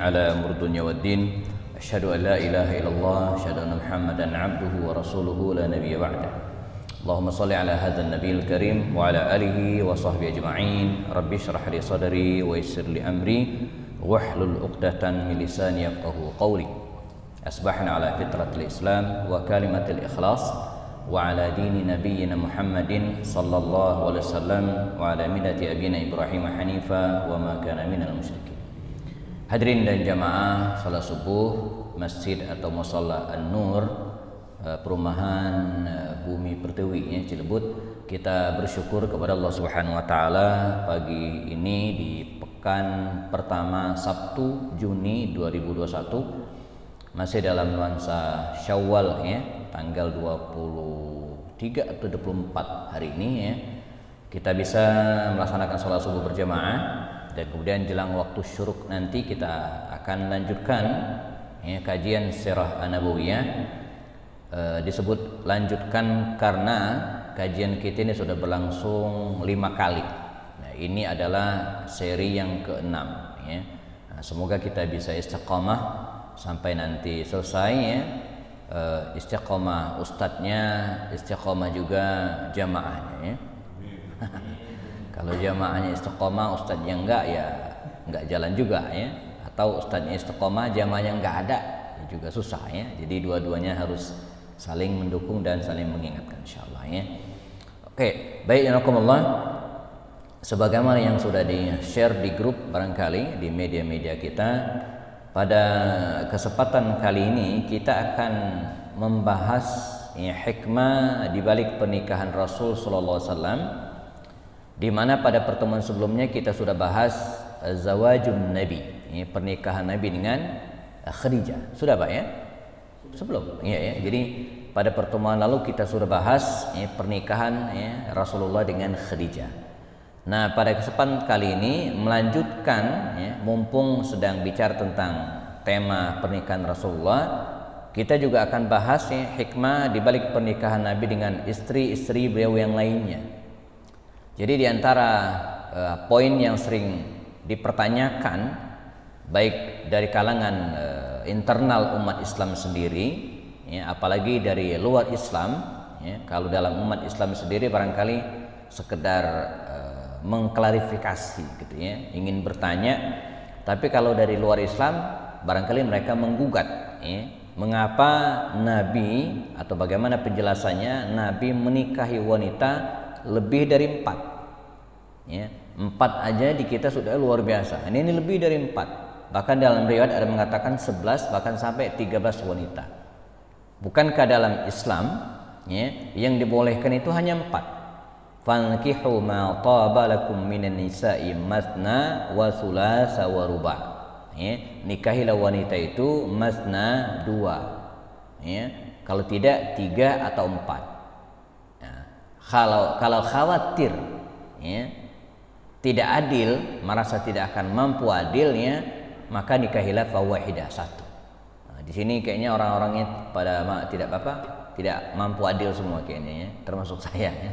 على أمر الدنيا والدين أشهد أن لا إله إلا الله أشهد أن محمدا عبده ورسوله لا نبي بعده اللهم صل على هذا النبي الكريم وعلى آله وصحبه أجمعين رب اشرح لي صدري ويسر لي أمري واحلل عقدة من لساني يفقهوا قولي أصبحنا على فطرة الإسلام وكلمة الإخلاص وعلى دين نبينا محمد صلى الله عليه وسلم وعلى ملة أبينا إبراهيم حنيفا وما كان من المشركين. Hadirin dan jamaah salat subuh Masjid atau Musalla An-Nur perumahan Bumi Pertiwi ya, Cilebut. Kita bersyukur kepada Allah Subhanahu wa taala pagi ini di pekan pertama Sabtu Juni 2021 masih dalam nuansa Syawal ya, tanggal 23 atau 24 hari ini ya. Kita bisa melaksanakan sholat subuh berjamaah dan kemudian jelang waktu syuruk nanti kita akan lanjutkan ya, kajian Sirah An-Nabawiyah. Disebut lanjutkan karena kajian kita ini sudah berlangsung 5 kali. Nah, ini adalah seri yang ke-6 ya. Nah, semoga kita bisa istiqamah sampai nanti selesai ya. Istiqamah ustadznya, istiqamah juga jamaahnya ya. Kalau jamaahnya istiqamah, ustadznya enggak ya enggak jalan juga ya. Atau ustadznya istiqamah, jamaahnya enggak ada ya juga susah ya. Jadi dua-duanya harus saling mendukung dan saling mengingatkan insyaallah ya. Oke, baik jazakumullah. Sebagaimana yang sudah di-share di grup barangkali di media-media kita, pada kesempatan kali ini kita akan membahas ya, hikmah di balik pernikahan Rasul sallallahu alaihi wasallam, di mana pada pertemuan sebelumnya kita sudah bahas zawajun Nabi, ya, pernikahan Nabi dengan Khadijah. Sudah Pak ya? Sebelum ya. Jadi pada pertemuan lalu kita sudah bahas ya, pernikahan ya, Rasulullah dengan Khadijah. Nah, pada kesempatan kali ini melanjutkan ya, mumpung sedang bicara tentang tema pernikahan Rasulullah, kita juga akan bahas ya, hikmah di balik pernikahan Nabi dengan istri-istri beliau yang lainnya. Jadi di antara poin yang sering dipertanyakan baik dari kalangan internal umat Islam sendiri ya, apalagi dari luar Islam ya, kalau dalam umat Islam sendiri barangkali sekedar mengklarifikasi gitu ya, ingin bertanya, tapi kalau dari luar Islam barangkali mereka menggugat ya, mengapa Nabi atau bagaimana penjelasannya Nabi menikahi wanita lebih dari 4 ya, 4 aja di kita sudah luar biasa, ini lebih dari 4, bahkan dalam riwayat ada mengatakan 11 bahkan sampai 13 wanita. Bukankah dalam Islam ya, yang dibolehkan itu hanya 4? Fankihu ma taba lakum minan nisa'i masna wa thulatsa wa ruba' ya, nikahilah wanita itu masna 2 ya, kalau tidak 3 atau 4. Nah, kalau khawatir ya, tidak adil, merasa tidak akan mampu adilnya, maka nikahilah fawahidah 1. Nah, di sini kayaknya orang-orangnya pada tidak mampu adil semua kayaknya ya, termasuk saya ya.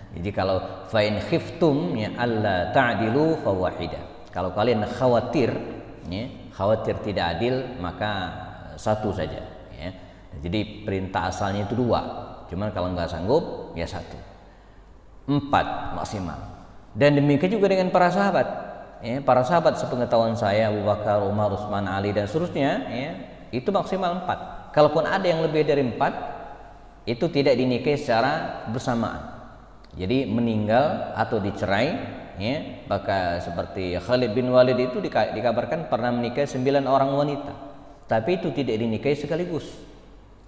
Jadi kalau fa in khiftum ya alla ta'dilu fawahidah. Kalau kalian khawatir ya, khawatir tidak adil maka 1 saja ya. Jadi perintah asalnya itu 2. Cuman kalau nggak sanggup ya 1. 4 maksimal. Dan demikian juga dengan para sahabat. Ya, para sahabat sepengetahuan saya Abu Bakar, Umar, Utsman, Ali dan seterusnya ya, itu maksimal 4. Kalaupun ada yang lebih dari 4, itu tidak dinikahi secara bersamaan. Jadi meninggal atau dicerai ya, maka seperti Khalid bin Walid itu dikabarkan pernah menikahi 9 orang wanita, tapi itu tidak dinikahi sekaligus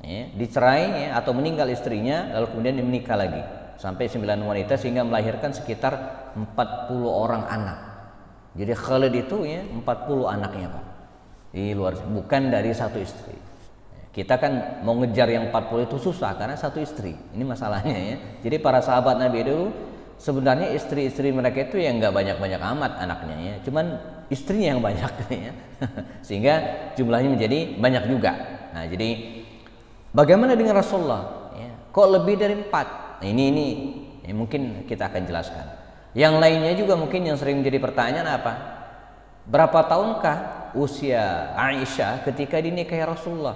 ya, dicerai ya, atau meninggal istrinya lalu kemudian menikah lagi sampai 9 wanita sehingga melahirkan sekitar 40 orang anak. Jadi Khalid itu ya 40 anaknya Pak, di luar, bukan dari 1 istri. Kita kan mau ngejar yang 40 itu susah karena 1 istri. Ini masalahnya ya. Jadi para sahabat Nabi dulu sebenarnya istri-istri mereka itu yang nggak banyak-banyak amat anaknya ya. Cuman istrinya yang banyak ya. Sehingga jumlahnya menjadi banyak juga. Nah, jadi bagaimana dengan Rasulullah? Ya, kok lebih dari 4? Nah, ini ya, mungkin kita akan jelaskan. Yang lainnya juga mungkin yang sering menjadi pertanyaan apa? Berapa tahunkkah usia Aisyah ketika dinikahi Rasulullah.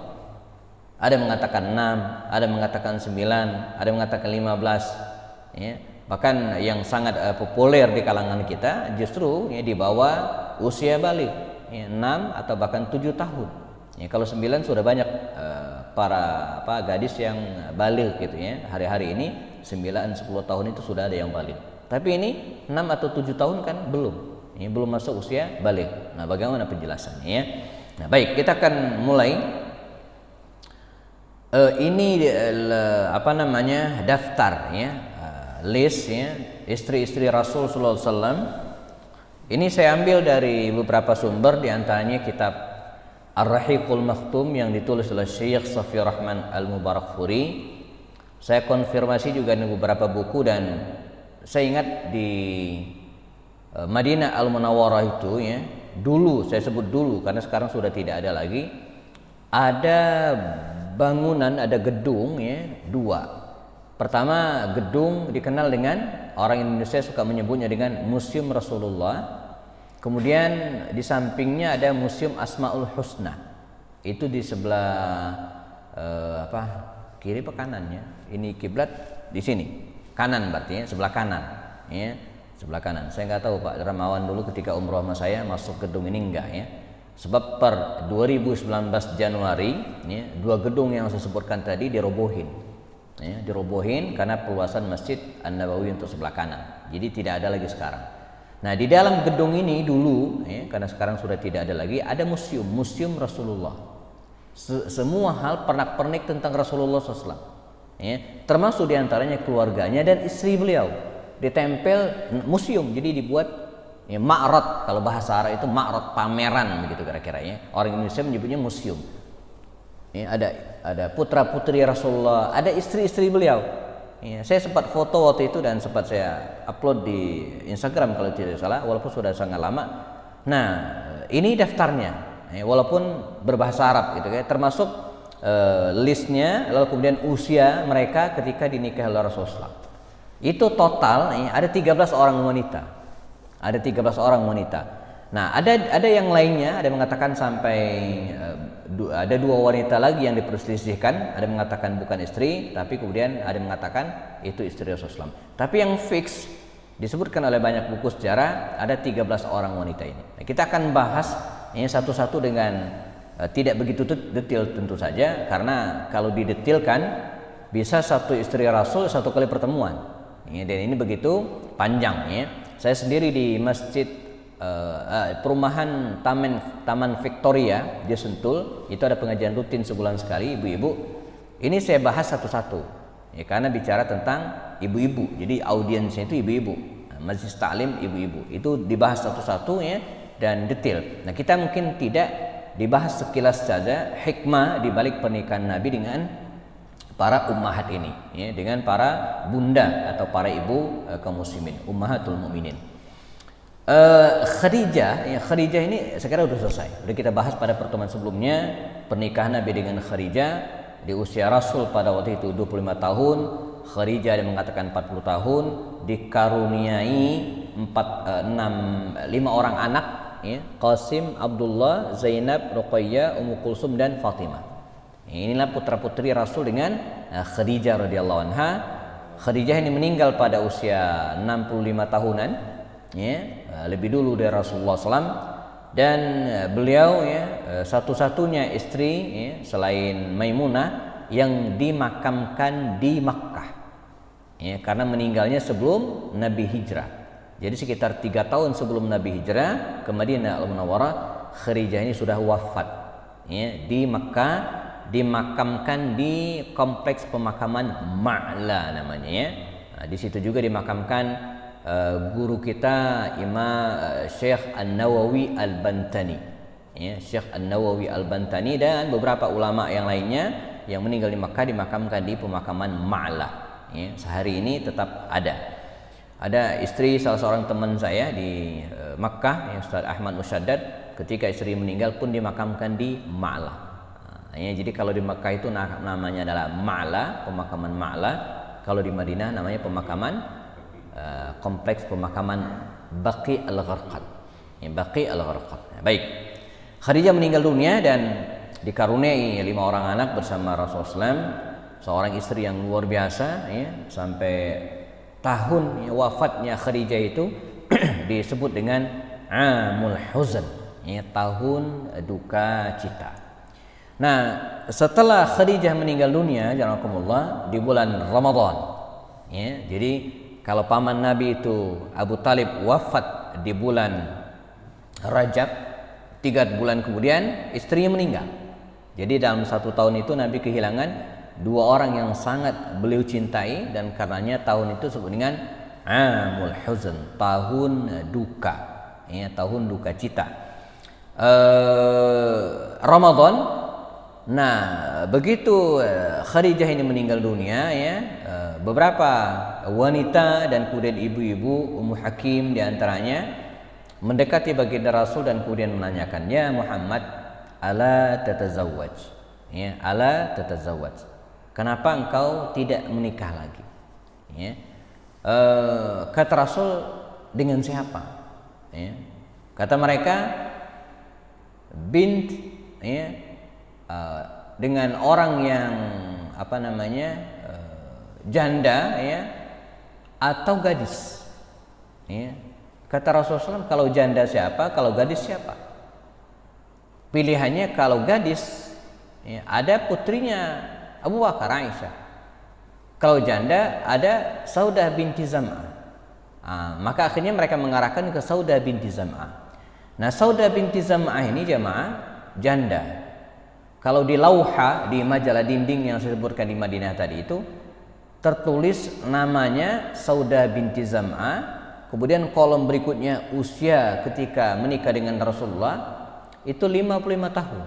Ada mengatakan 6, ada mengatakan 9, ada mengatakan 15. Ya. Bahkan yang sangat populer di kalangan kita justru ya, di bawah usia balik, ya, 6 atau bahkan 7 tahun. Ya, kalau 9 sudah banyak para gadis yang balik gitu ya. Hari-hari ini 9-10 tahun itu sudah ada yang balik. Tapi ini 6 atau 7 tahun kan belum. Ya, belum masuk usia balik. Nah, bagaimana penjelasannya ya? Nah, baik, kita akan mulai. Ini daftar ya. List ya istri-istri Rasul sallallahu alaihi wasallam. Ini saya ambil dari beberapa sumber, di antaranya kitab Ar-Rahiqul Makhtum yang ditulis oleh Syekh Safi Rahman Al-Mubarakfuri. Saya konfirmasi juga dengan beberapa buku, dan saya ingat di Madinah Al-Munawwarah itu ya, dulu saya sebut dulu karena sekarang sudah tidak ada lagi, ada bangunan, ada gedung ya, 2. Pertama, gedung dikenal dengan, orang Indonesia suka menyebutnya dengan Museum Rasulullah. Kemudian di sampingnya ada Museum Asmaul Husna. Itu di sebelah kiri apa kanannya? Ini kiblat di sini. Kanan berarti ya, sebelah kanan. Ya, sebelah kanan. Saya nggak tahu Pak Ramawan dulu ketika umroh sama saya masuk gedung ini enggak ya. Sebab per 2019 Januari ya, 2 gedung yang saya sebutkan tadi dirobohin. Ya, dirobohin karena perluasan Masjid An-Nabawi untuk sebelah kanan. Jadi tidak ada lagi sekarang. Nah, di dalam gedung ini dulu ya, karena sekarang sudah tidak ada lagi, ada museum Rasulullah. Semua hal pernak-pernik tentang Rasulullah SAW. Ya, termasuk diantaranya keluarganya dan istri beliau. Ditempel museum, jadi dibuat ya, ma'rad, kalau bahasa Arab itu ma'rad, pameran begitu kira-kira ya. Orang Indonesia menyebutnya museum. Ya, ada putra-putri Rasulullah, ada istri-istri beliau. Ya, saya sempat foto waktu itu dan sempat saya upload di Instagram kalau tidak salah, walaupun sudah sangat lama. Nah, ini daftarnya, ya, walaupun berbahasa Arab gitu ya, termasuk listnya, lalu kemudian usia mereka ketika dinikahi oleh Rasulullah. Itu total ya, ada 13 orang wanita. Ada 13 orang wanita. Nah, ada yang lainnya, ada mengatakan sampai ada 2 wanita lagi yang diperselisihkan, ada mengatakan bukan istri, tapi kemudian ada mengatakan itu istri Rasulullah. Tapi yang fix disebutkan oleh banyak buku sejarah ada 13 orang wanita ini. Nah, kita akan bahas ini satu-satu dengan tidak begitu detail tentu saja, karena kalau didetilkan bisa satu istri Rasul 1 kali pertemuan. Ya, dan ini begitu panjang ya. Saya sendiri di masjid perumahan Taman Victoria di Sentul, itu ada pengajian rutin sebulan sekali ibu-ibu. Ini saya bahas satu-satu ya, karena bicara tentang ibu-ibu, jadi audiensnya itu ibu-ibu. Majelis taklim ibu-ibu itu dibahas satu-satu ya, dan detail. Nah, kita mungkin tidak dibahas sekilas saja hikmah di balik pernikahan Nabi dengan para ummahat ini ya, dengan para bunda atau para ibu kaum muslimin, ummahatul mukminin. Khadijah ini sekarang sudah selesai. Sudah kita bahas pada pertemuan sebelumnya, pernikahan Nabi dengan Khadijah di usia Rasul pada waktu itu 25 tahun, Khadijah yang mengatakan 40 tahun, dikaruniai 5 orang anak ya, Qasim, Abdullah, Zainab, Ruqayyah, Ummu Kulsum dan Fatimah. Inilah putra-putri Rasul dengan Khadijah radhiyallahu anha. Khadijah ini meninggal pada usia 65 tahunan ya, lebih dulu dari Rasulullah SAW, dan beliau ya satu-satunya istri ya, selain Maimunah yang dimakamkan di Makkah ya, karena meninggalnya sebelum Nabi hijrah. Jadi sekitar 3 tahun sebelum Nabi hijrah ke Madinah Al-Munawwarah, Khadijah ini sudah wafat ya, di Makkah, dimakamkan di kompleks pemakaman Ma'la namanya ya. Nah, di situ juga dimakamkan guru kita Imam Syekh An-Nawawi Al-Bantani ya, Syekh An-Nawawi Al-Bantani dan beberapa ulama yang lainnya yang meninggal di Makkah dimakamkan di pemakaman Ma'la ya. Sehari ini tetap ada istri salah seorang teman saya di Makkah ya, Ustaz Ahmad Musyaddad, ketika istri meninggal pun dimakamkan di Ma'la ya. Jadi kalau di Makkah itu namanya adalah Ma'la, pemakaman Ma'la. Kalau di Madinah namanya pemakaman kompleks pemakaman Baqi Al-Gharqad ya, Baqi Al-Gharqad. Baik, Khadijah meninggal dunia dan dikaruniai 5 orang anak bersama Rasulullah SAW, seorang istri yang luar biasa ya, sampai tahun wafatnya Khadijah itu disebut dengan Amul Huzn ya, tahun duka cita. Nah, setelah Khadijah meninggal dunia janakumullah di bulan Ramadan ya, jadi kalau paman Nabi itu Abu Talib wafat di bulan Rajab, 3 bulan kemudian istrinya meninggal. Jadi dalam 1 tahun itu Nabi kehilangan 2 orang yang sangat beliau cintai, dan karenanya tahun itu disebut dengan Amul Huzn, tahun duka ya, tahun duka cita. Ramadan. Nah, begitu Khadijah ini meninggal dunia ya, beberapa wanita dan kemudian ibu-ibu, Ummu Hakim diantaranya mendekati baginda Rasul dan kemudian menanyakan, "Ya Muhammad, ala tatazawwaj?" Ya, ala tatazawwaj. Kenapa engkau tidak menikah lagi? Ya. Kata Rasul, dengan siapa? Ya. Kata mereka, bint ya, dengan orang yang janda ya, atau gadis. Ya. Kata Rasulullah SAW, kalau janda siapa, kalau gadis siapa? Pilihannya kalau gadis ya, ada putrinya Abu Bakar, Aisyah. Kalau janda ada Saudah binti Zam'ah. Maka akhirnya mereka mengarahkan ke Saudah binti Zam'ah. Nah, Saudah binti Zam'ah ini jamaah janda. Kalau di lauha, di majalah dinding yang saya sebutkan di Madinah tadi itu tertulis namanya Saudah binti Zam'ah. Kemudian kolom berikutnya usia ketika menikah dengan Rasulullah itu 55 tahun.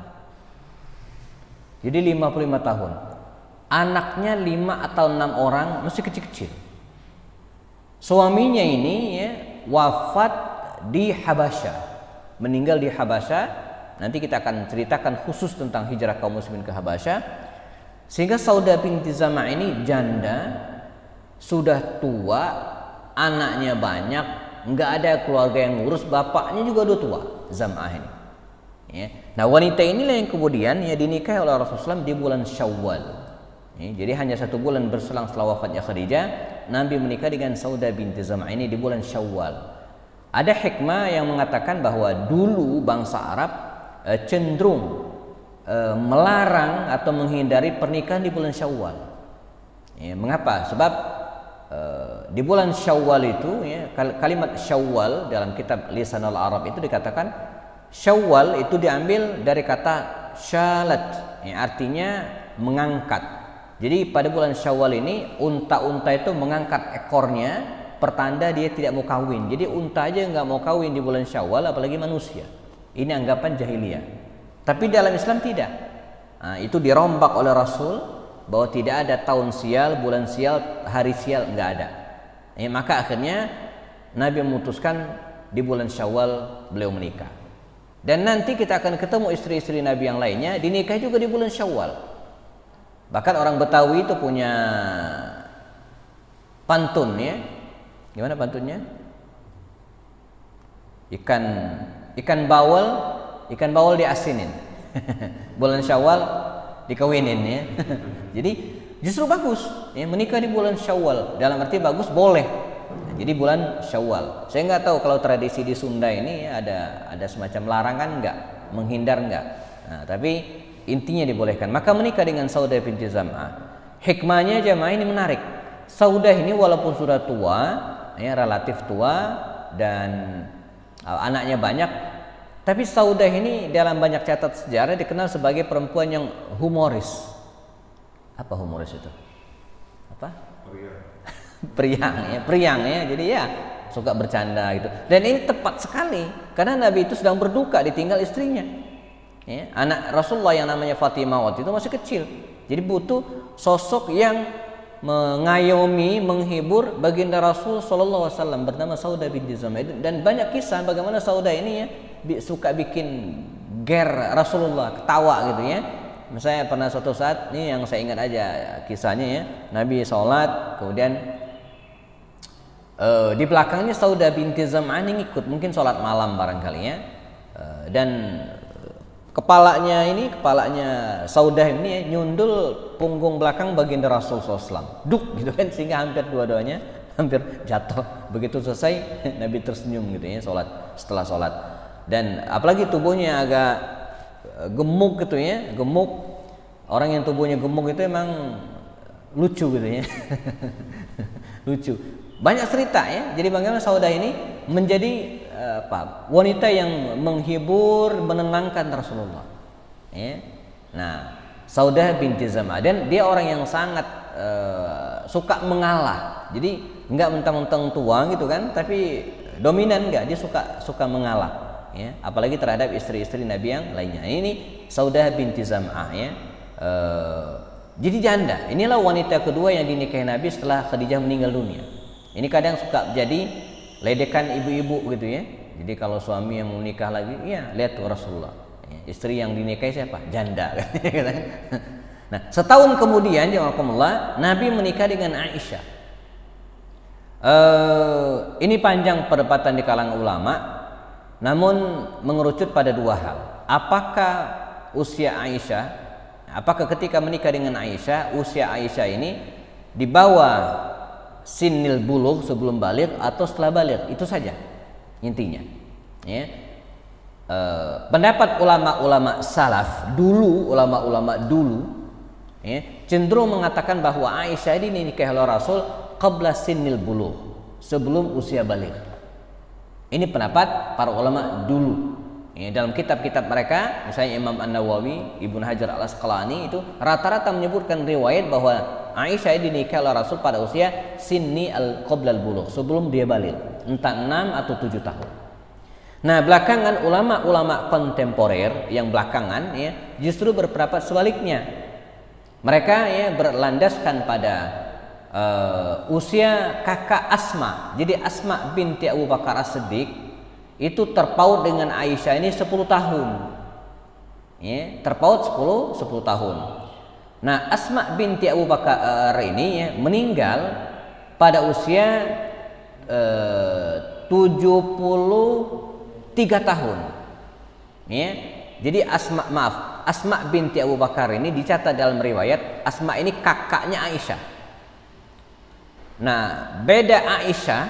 Jadi 55 tahun. Anaknya 5 atau 6 orang masih kecil-kecil. Suaminya ini ya, wafat di Habasyah, meninggal di Habasyah. Nanti kita akan ceritakan khusus tentang hijrah kaum muslimin ke Habasyah. Sehingga Saudah binti Zam'ah ini janda, sudah tua, anaknya banyak, nggak ada keluarga yang ngurus, bapaknya juga udah tua, Zam'ah ini. Ya. Nah, wanita inilah yang kemudian ya dinikahi oleh Rasulullah SAW di bulan Syawal. Ya, jadi hanya 1 bulan berselang setelah wafatnya Khadijah, Nabi menikah dengan Saudah binti Zam'ah ini di bulan Syawal. Ada hikmah yang mengatakan bahwa dulu bangsa Arab cenderung melarang atau menghindari pernikahan di bulan Syawal. Ya, mengapa? Sebab di bulan Syawal itu ya, kalimat Syawal dalam kitab Lisanul Arab itu dikatakan Syawal itu diambil dari kata syalat ya, artinya mengangkat. Jadi pada bulan Syawal ini unta-unta itu mengangkat ekornya, pertanda dia tidak mau kawin. Jadi unta aja nggak mau kawin di bulan Syawal, apalagi manusia. Ini anggapan jahiliyah. Tapi dalam Islam tidak. Nah, itu dirombak oleh Rasul bahwa tidak ada tahun sial, bulan sial, hari sial, nggak ada. Ya, maka akhirnya Nabi memutuskan di bulan Syawal beliau menikah. Dan nanti kita akan ketemu istri-istri Nabi yang lainnya dinikahi juga di bulan Syawal. Bahkan orang Betawi itu punya pantun ya. Gimana pantunnya? Ikan bawal diasinin. Bulan Syawal dikawinin ya. Jadi justru bagus ya, menikah di bulan Syawal. Dalam arti bagus, boleh. Jadi bulan Syawal. Saya nggak tahu kalau tradisi di Sunda ini ya, ada semacam larangan nggak, menghindar nggak. Nah, tapi intinya dibolehkan. Maka menikah dengan Saudah binti Zam'ah. Hikmahnya jamaah ini menarik. Saudah ini walaupun sudah tua, ya relatif tua dan anaknya banyak, tapi Saudah ini dalam banyak catat sejarah dikenal sebagai perempuan yang humoris. Apa humoris itu? Apa? Periang ya. Jadi ya suka bercanda gitu. Dan ini tepat sekali karena Nabi itu sedang berduka ditinggal istrinya. Ya, anak Rasulullah yang namanya Fatimah waktu itu masih kecil. Jadi butuh sosok yang mengayomi, menghibur baginda Rasul sallallahu alaihi wasallam bernama Saudah binti Zam'ah. Dan banyak kisah bagaimana Saudah ini ya suka bikin ger Rasulullah, ketawa gitu ya. Misalnya pernah suatu saat, ini yang saya ingat aja kisahnya ya, Nabi sholat, kemudian di belakangnya Saudah binti Zam'ah ini ngikut, mungkin sholat malam barangkali ya, dan kepalanya Saudah ini ya, nyundul punggung belakang baginda Rasul SAW, duk gitu kan, sehingga hampir dua-duanya hampir jatuh. Begitu selesai Nabi tersenyum gitu ya, setelah sholat. Dan apalagi tubuhnya agak gemuk gitu ya, gemuk. Orang yang tubuhnya gemuk itu emang lucu gitu ya. Lucu. Banyak cerita ya. Jadi bagaimana Saudah ini menjadi wanita yang menghibur, menenangkan Rasulullah. Ya. Nah, Saudah binti Zam'ah, dan dia orang yang sangat suka mengalah. Jadi enggak mentang-mentang tua gitu kan, tapi dominan enggak, dia suka mengalah. Ya, apalagi terhadap istri-istri Nabi yang lainnya. Ini Saudah binti Zam'ah ya. Jadi janda. Inilah wanita kedua yang dinikahi Nabi setelah Khadijah meninggal dunia. Ini kadang suka jadi ledekan ibu-ibu gitu ya. Jadi kalau suami yang mau nikah lagi, ya lihat tuh Rasulullah. Istri yang dinikahi siapa? Janda. Nah, setahun kemudian jazakumullah, Nabi menikah dengan Aisyah. Ini panjang perdebatan di kalangan ulama, namun mengerucut pada dua hal. Apakah usia Aisyah, apakah ketika menikah dengan Aisyah, usia Aisyah ini di bawah sinil bulugh sebelum baligh atau setelah baligh? Itu saja intinya ya. Pendapat ulama-ulama salaf dulu, ulama-ulama dulu ya, cenderung mengatakan bahwa Aisyah ini nikahi oleh Rasul qabla sinil bulugh, sebelum usia baligh. Ini pendapat para ulama dulu ya. Dalam kitab-kitab mereka, misalnya Imam An-Nawawi, Ibnu Hajar Al-Asqalani, itu rata-rata menyebutkan riwayat bahwa Aisyah dinikahi oleh Rasul pada usia sinni qabla al-bulugh, sebelum dia baligh, entah 6 atau 7 tahun. Nah, belakangan ulama-ulama kontemporer yang belakangan ya, justru berpendapat sebaliknya. Mereka ya berlandaskan pada usia kakak Asma. Jadi Asma binti Abu Bakar As-Siddiq itu terpaut dengan Aisyah ini 10 tahun. Ya, terpaut 10 tahun. Nah, Asma binti Abu Bakar ini ya, meninggal pada usia 73 tahun. Ya. Jadi Asma binti Abu Bakar ini dicatat dalam riwayat, Asma ini kakaknya Aisyah. Nah, beda Aisyah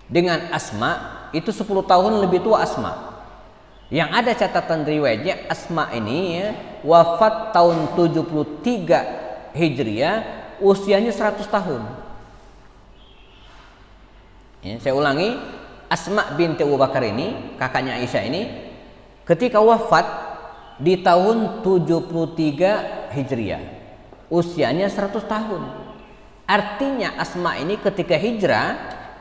dengan Asma itu 10 tahun lebih tua Asma. Yang ada catatan riwayatnya, Asma ini ya, wafat tahun 73 Hijriah, usianya 100 tahun. Ya, saya ulangi, Asma binti Abu Bakar ini, kakaknya Aisyah ini, ketika wafat di tahun 73 Hijriah, usianya 100 tahun. Artinya Asma ini ketika hijrah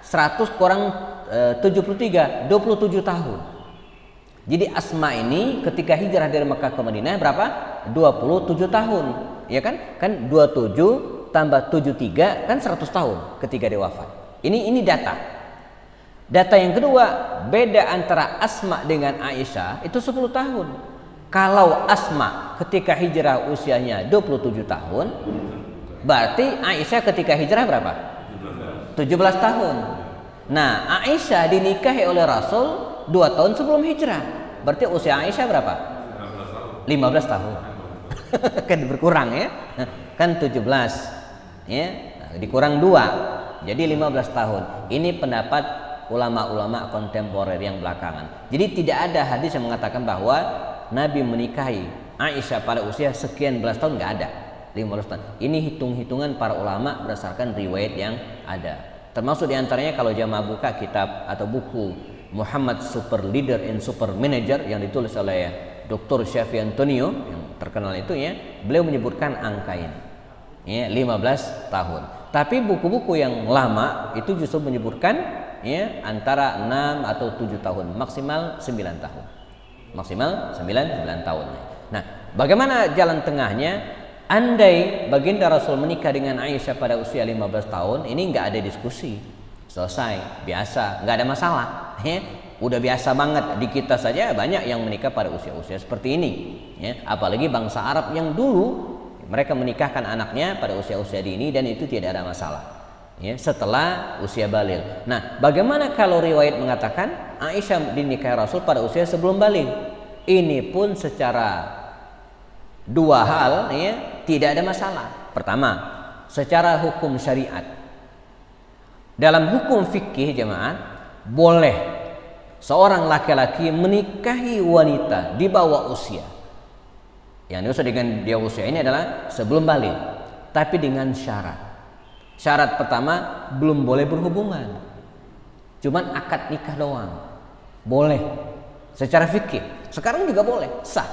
100 kurang 73, 27 tahun. Jadi Asma ini ketika hijrah dari Mekah ke Madinah berapa? 27 tahun. Ya kan? Kan 27 tambah 73 kan 100 tahun ketika dia wafat. Ini data. Data yang kedua, beda antara Asma dengan Aisyah itu 10 tahun. Kalau Asma ketika hijrah usianya 27 tahun, berarti Aisyah ketika hijrah berapa? 17 tahun. Nah, Aisyah dinikahi oleh Rasul 2 tahun sebelum hijrah. Berarti usia Aisyah berapa? 15 tahun. Kan berkurang ya. Kan 17. Ya, dikurang 2. Jadi 15 tahun. Ini pendapat ulama-ulama kontemporer yang belakangan. Jadi tidak ada hadis yang mengatakan bahwa Nabi menikahi Aisyah pada usia sekian belas tahun, nggak ada. 15 tahun. Ini hitung-hitungan para ulama berdasarkan riwayat yang ada. Termasuk diantaranya kalau jamaah buka kitab atau buku Muhammad Super Leader and Super Manager yang ditulis oleh Dr. Syafi Antonio yang terkenal itu ya, beliau menyebutkan angka ini ya, 15 tahun. Tapi buku-buku yang lama itu justru menyebutkan ya antara 6 atau 7 tahun, maksimal 9 tahun. Maksimal 9 tahun. Nah, bagaimana jalan tengahnya? Andai baginda Rasul menikah dengan Aisyah pada usia 15 tahun, ini nggak ada diskusi, selesai, biasa, nggak ada masalah. Ya, udah biasa banget di kita saja banyak yang menikah pada usia-usia seperti ini. Ya, apalagi bangsa Arab yang dulu mereka menikahkan anaknya pada usia-usia dini dan itu tidak ada masalah. Ya, setelah usia baligh. Nah, bagaimana kalau riwayat mengatakan Aisyah dinikahi Rasul pada usia sebelum baligh? ini pun secara dua hal ya, tidak ada masalah. Pertama, secara hukum syariat. Dalam hukum fikih jemaah, boleh seorang laki-laki menikahi wanita di bawah usia. Yang dimaksud dengan dia usia ini adalah sebelum balik, tapi dengan syarat. Syarat pertama, belum boleh berhubungan, cuman akad nikah doang. Boleh secara fikih. Sekarang juga boleh, sah.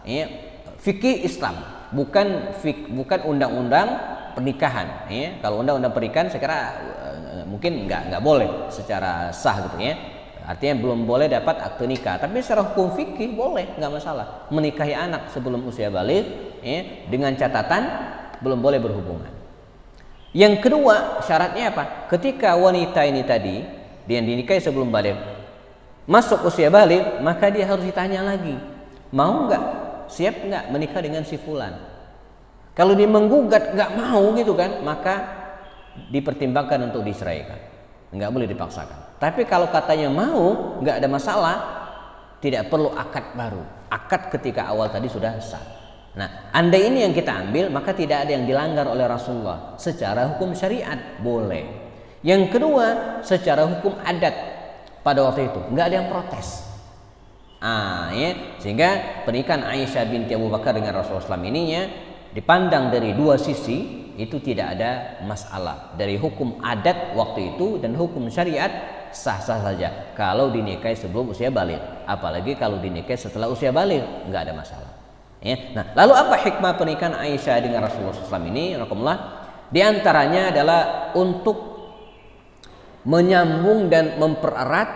Ya, fikih Islam, bukan undang-undang pernikahan. Ya, kalau undang-undang pernikahan, saya kira mungkin nggak boleh secara sah gitu ya. Artinya belum boleh dapat akte nikah. Tapi secara hukum fikih boleh, nggak masalah. Menikahi anak sebelum usia balik, ya, dengan catatan belum boleh berhubungan. Yang kedua syaratnya apa? Ketika wanita ini tadi dia dinikahi sebelum balik, masuk usia balik, maka dia harus ditanya lagi, mau nggak, siap nggak menikah dengan si fulan. Kalau dia menggugat nggak mau gitu kan, maka dipertimbangkan untuk diceraikan, nggak boleh dipaksakan. Tapi kalau katanya mau, nggak ada masalah, tidak perlu akad baru. Akad ketika awal tadi sudah sah. Nah, andai ini yang kita ambil, maka tidak ada yang dilanggar oleh Rasulullah. Secara hukum syariat boleh. Yang kedua, secara hukum adat pada waktu itu nggak ada yang protes. Ya, sehingga pernikahan Aisyah binti Abu Bakar dengan Rasulullah SAW ini ya, dipandang dari dua sisi, itu tidak ada masalah. Dari hukum adat waktu itu dan hukum syariat sah-sah saja kalau dinikahi sebelum usia balik, apalagi kalau dinikahi setelah usia balik, nggak ada masalah ya. Nah, lalu apa hikmah pernikahan Aisyah dengan Rasulullah SAW ini? Di antaranya adalah untuk menyambung dan mempererat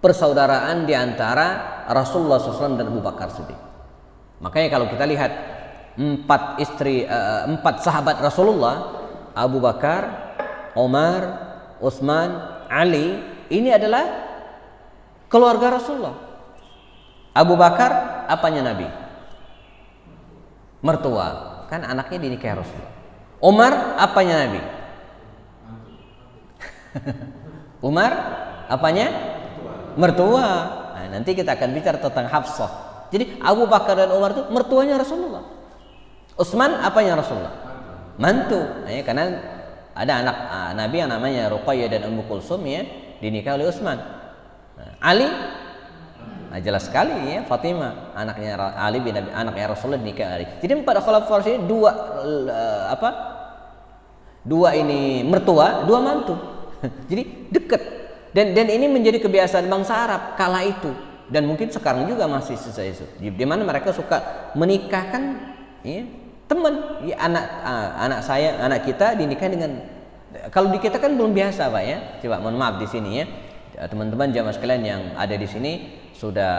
persaudaraan di antara Rasulullah SAW dan Abu Bakar Siddiq. Makanya kalau kita lihat empat sahabat Rasulullah, Abu Bakar, Umar, Utsman, Ali, ini adalah keluarga Rasulullah. Abu Bakar apanya Nabi? Mertua, kan anaknya dinikahi Rasul. Umar apanya Nabi? Umar apanya? Mertua. Nah, nanti kita akan bicara tentang Hafsah. Jadi Abu Bakar dan Umar itu mertuanya Rasulullah. Utsman apanya Rasulullah? Mantu. Nah, ya, karena ada anak Nabi yang namanya Ruqayyah dan Ummu Kulsum ya, dinikahi oleh Utsman. Ali, jelas sekali ya, Fatimah anaknya Ali bin Abi, anaknya Rasulullah dinikahi Ali. Jadi pada khulafah ini dua ini mertua, dua mantu. Jadi dekat. Dan ini menjadi kebiasaan bangsa Arab kala itu, dan mungkin sekarang juga masih sesuai itu. Di mana mereka suka menikahkan ya, teman ya, anak kita dinikahi dengan, kalau di kita kan belum biasa Pak ya. Coba mohon maaf di sini ya, teman-teman jamaah sekalian yang ada di sini sudah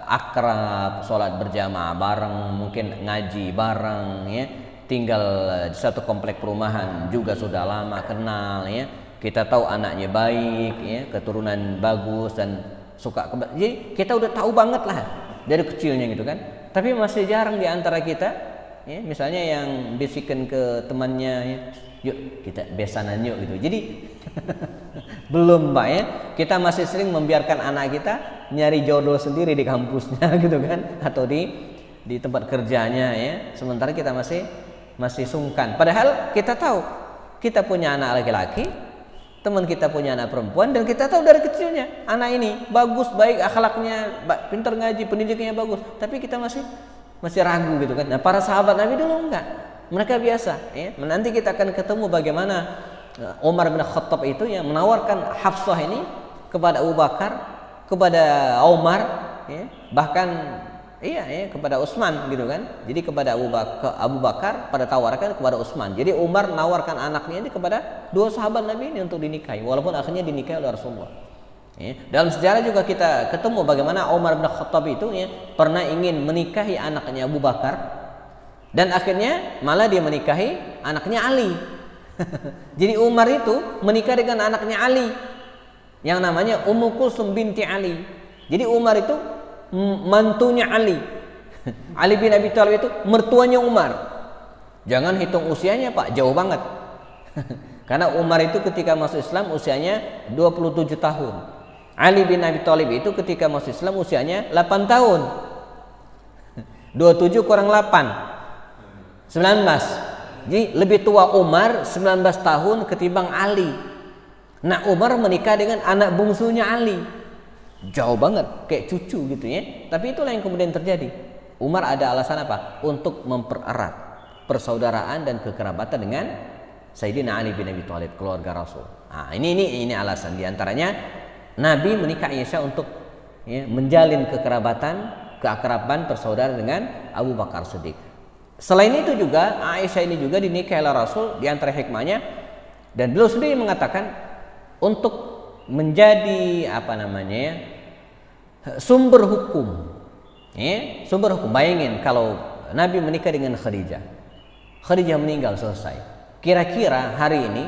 akrab, sholat berjamaah bareng, mungkin ngaji bareng ya, tinggal di satu komplek perumahan juga sudah lama kenal ya. Kita tahu anaknya baik ya, keturunan bagus dan suka jadi kita udah tahu banget lah dari kecilnya gitu kan. Tapi masih jarang di antara kita ya, misalnya yang bisikin ke temannya ya, yuk kita besanan yuk gitu. Jadi belum Pak ya, kita masih sering membiarkan anak kita nyari jodoh sendiri di kampusnya gitu kan, atau di tempat kerjanya ya. Sementara kita masih sungkan. Padahal kita tahu kita punya anak laki-laki, teman kita punya anak perempuan, dan kita tahu dari kecilnya anak ini bagus, baik akhlaknya, pintar ngaji, pendidikannya bagus, tapi kita masih ragu gitu kan. Nah, para sahabat Nabi dulu enggak, mereka biasa ya. Nanti kita akan ketemu bagaimana Umar bin Khattab itu yang menawarkan Hafsah ini kepada Abu Bakar, kepada Umar ya, bahkan kepada Utsman gitu kan. Jadi kepada Abu Bakar pada tawarkan kepada Utsman. Jadi Umar menawarkan anaknya ini kepada dua sahabat Nabi ini untuk dinikahi, walaupun akhirnya dinikahi oleh Rasulullah. Ya. Dalam sejarah juga kita ketemu bagaimana Umar bin Khattab itu ya, pernah ingin menikahi anaknya Abu Bakar, dan akhirnya malah dia menikahi anaknya Ali. Jadi Umar itu menikah dengan anaknya Ali yang namanya Ummu Kulsum binti Ali. Jadi Umar itu mantunya Ali. Ali bin Abi Thalib itu mertuanya Umar. Jangan hitung usianya Pak, jauh banget. Karena Umar itu ketika masuk Islam usianya 27 tahun. Ali bin Abi Thalib itu ketika masuk Islam usianya 8 tahun. 27 kurang 8, 19. Jadi lebih tua Umar 19 tahun ketimbang Ali. Nah, Umar menikah dengan anak bungsunya Ali. Jauh banget, kayak cucu gitu ya. Tapi itulah yang kemudian terjadi. Umar ada alasan apa? Untuk mempererat persaudaraan dan kekerabatan dengan Sayyidina Ali bin Abi Thalib, keluarga Rasul. Nah, ini alasan diantaranya Nabi menikah Aisyah untuk ya, menjalin keakraban persaudaraan dengan Abu Bakar Siddiq. Selain itu juga Aisyah ini juga dinikahi oleh Rasul, di antara hikmahnya, dan beliau sendiri mengatakan untuk menjadi sumber hukum. Ya, sumber hukum. Bayangin kalau Nabi menikah dengan Khadijah. Khadijah meninggal, selesai. Kira-kira hari ini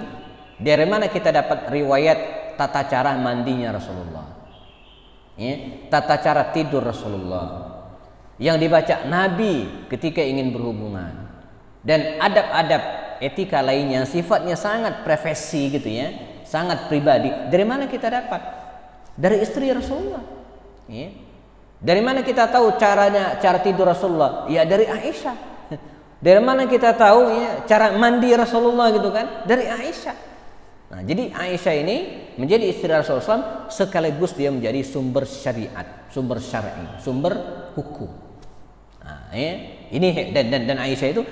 dari mana kita dapat riwayat tata cara mandinya Rasulullah? Ya, tata cara tidur Rasulullah yang dibaca Nabi ketika ingin berhubungan, dan adab-adab etika lainnya sifatnya sangat privasi gitu ya, sangat pribadi. Dari mana kita dapat? Dari istri Rasulullah. Ya. Dari mana kita tahu cara tidur Rasulullah? Ya dari Aisyah. Dari mana kita tahu ya cara mandi Rasulullah gitu kan? Dari Aisyah. Nah, jadi Aisyah ini menjadi istri Rasulullah SAW, sekaligus dia menjadi sumber syariat, sumber syar'i, sumber hukum. Nah, ya, ini dan Aisyah itu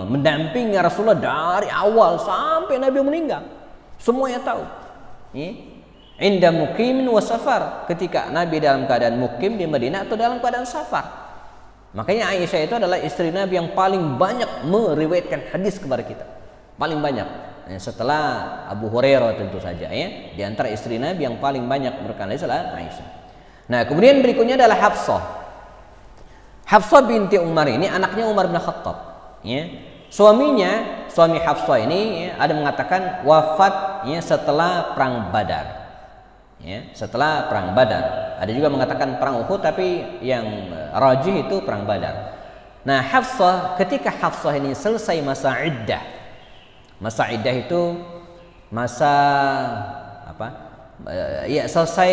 mendampingi Rasulullah dari awal sampai Nabi meninggal. Semuanya tahu. Ya. Inda muqimin wa safar, ketika Nabi dalam keadaan mukim di Madinah atau dalam keadaan safar. Makanya Aisyah itu adalah istri Nabi yang paling banyak meriwayatkan hadis kepada kita. Paling banyak. Setelah Abu Hurairah tentu saja ya. Di antara istri Nabi yang paling banyak merekam hadis adalah Aisyah. Nah, kemudian berikutnya adalah Hafsah. Hafsah binti Umar ini anaknya Umar bin Khattab. Ya. Suami Hafsah ini ya, ada mengatakan wafat ya, setelah perang Badar. Ya, setelah perang Badar. Ada juga mengatakan perang Uhud, tapi yang rajih itu perang Badar. Nah, ketika Hafsah ini selesai masa iddah. Masa iddah itu masa selesai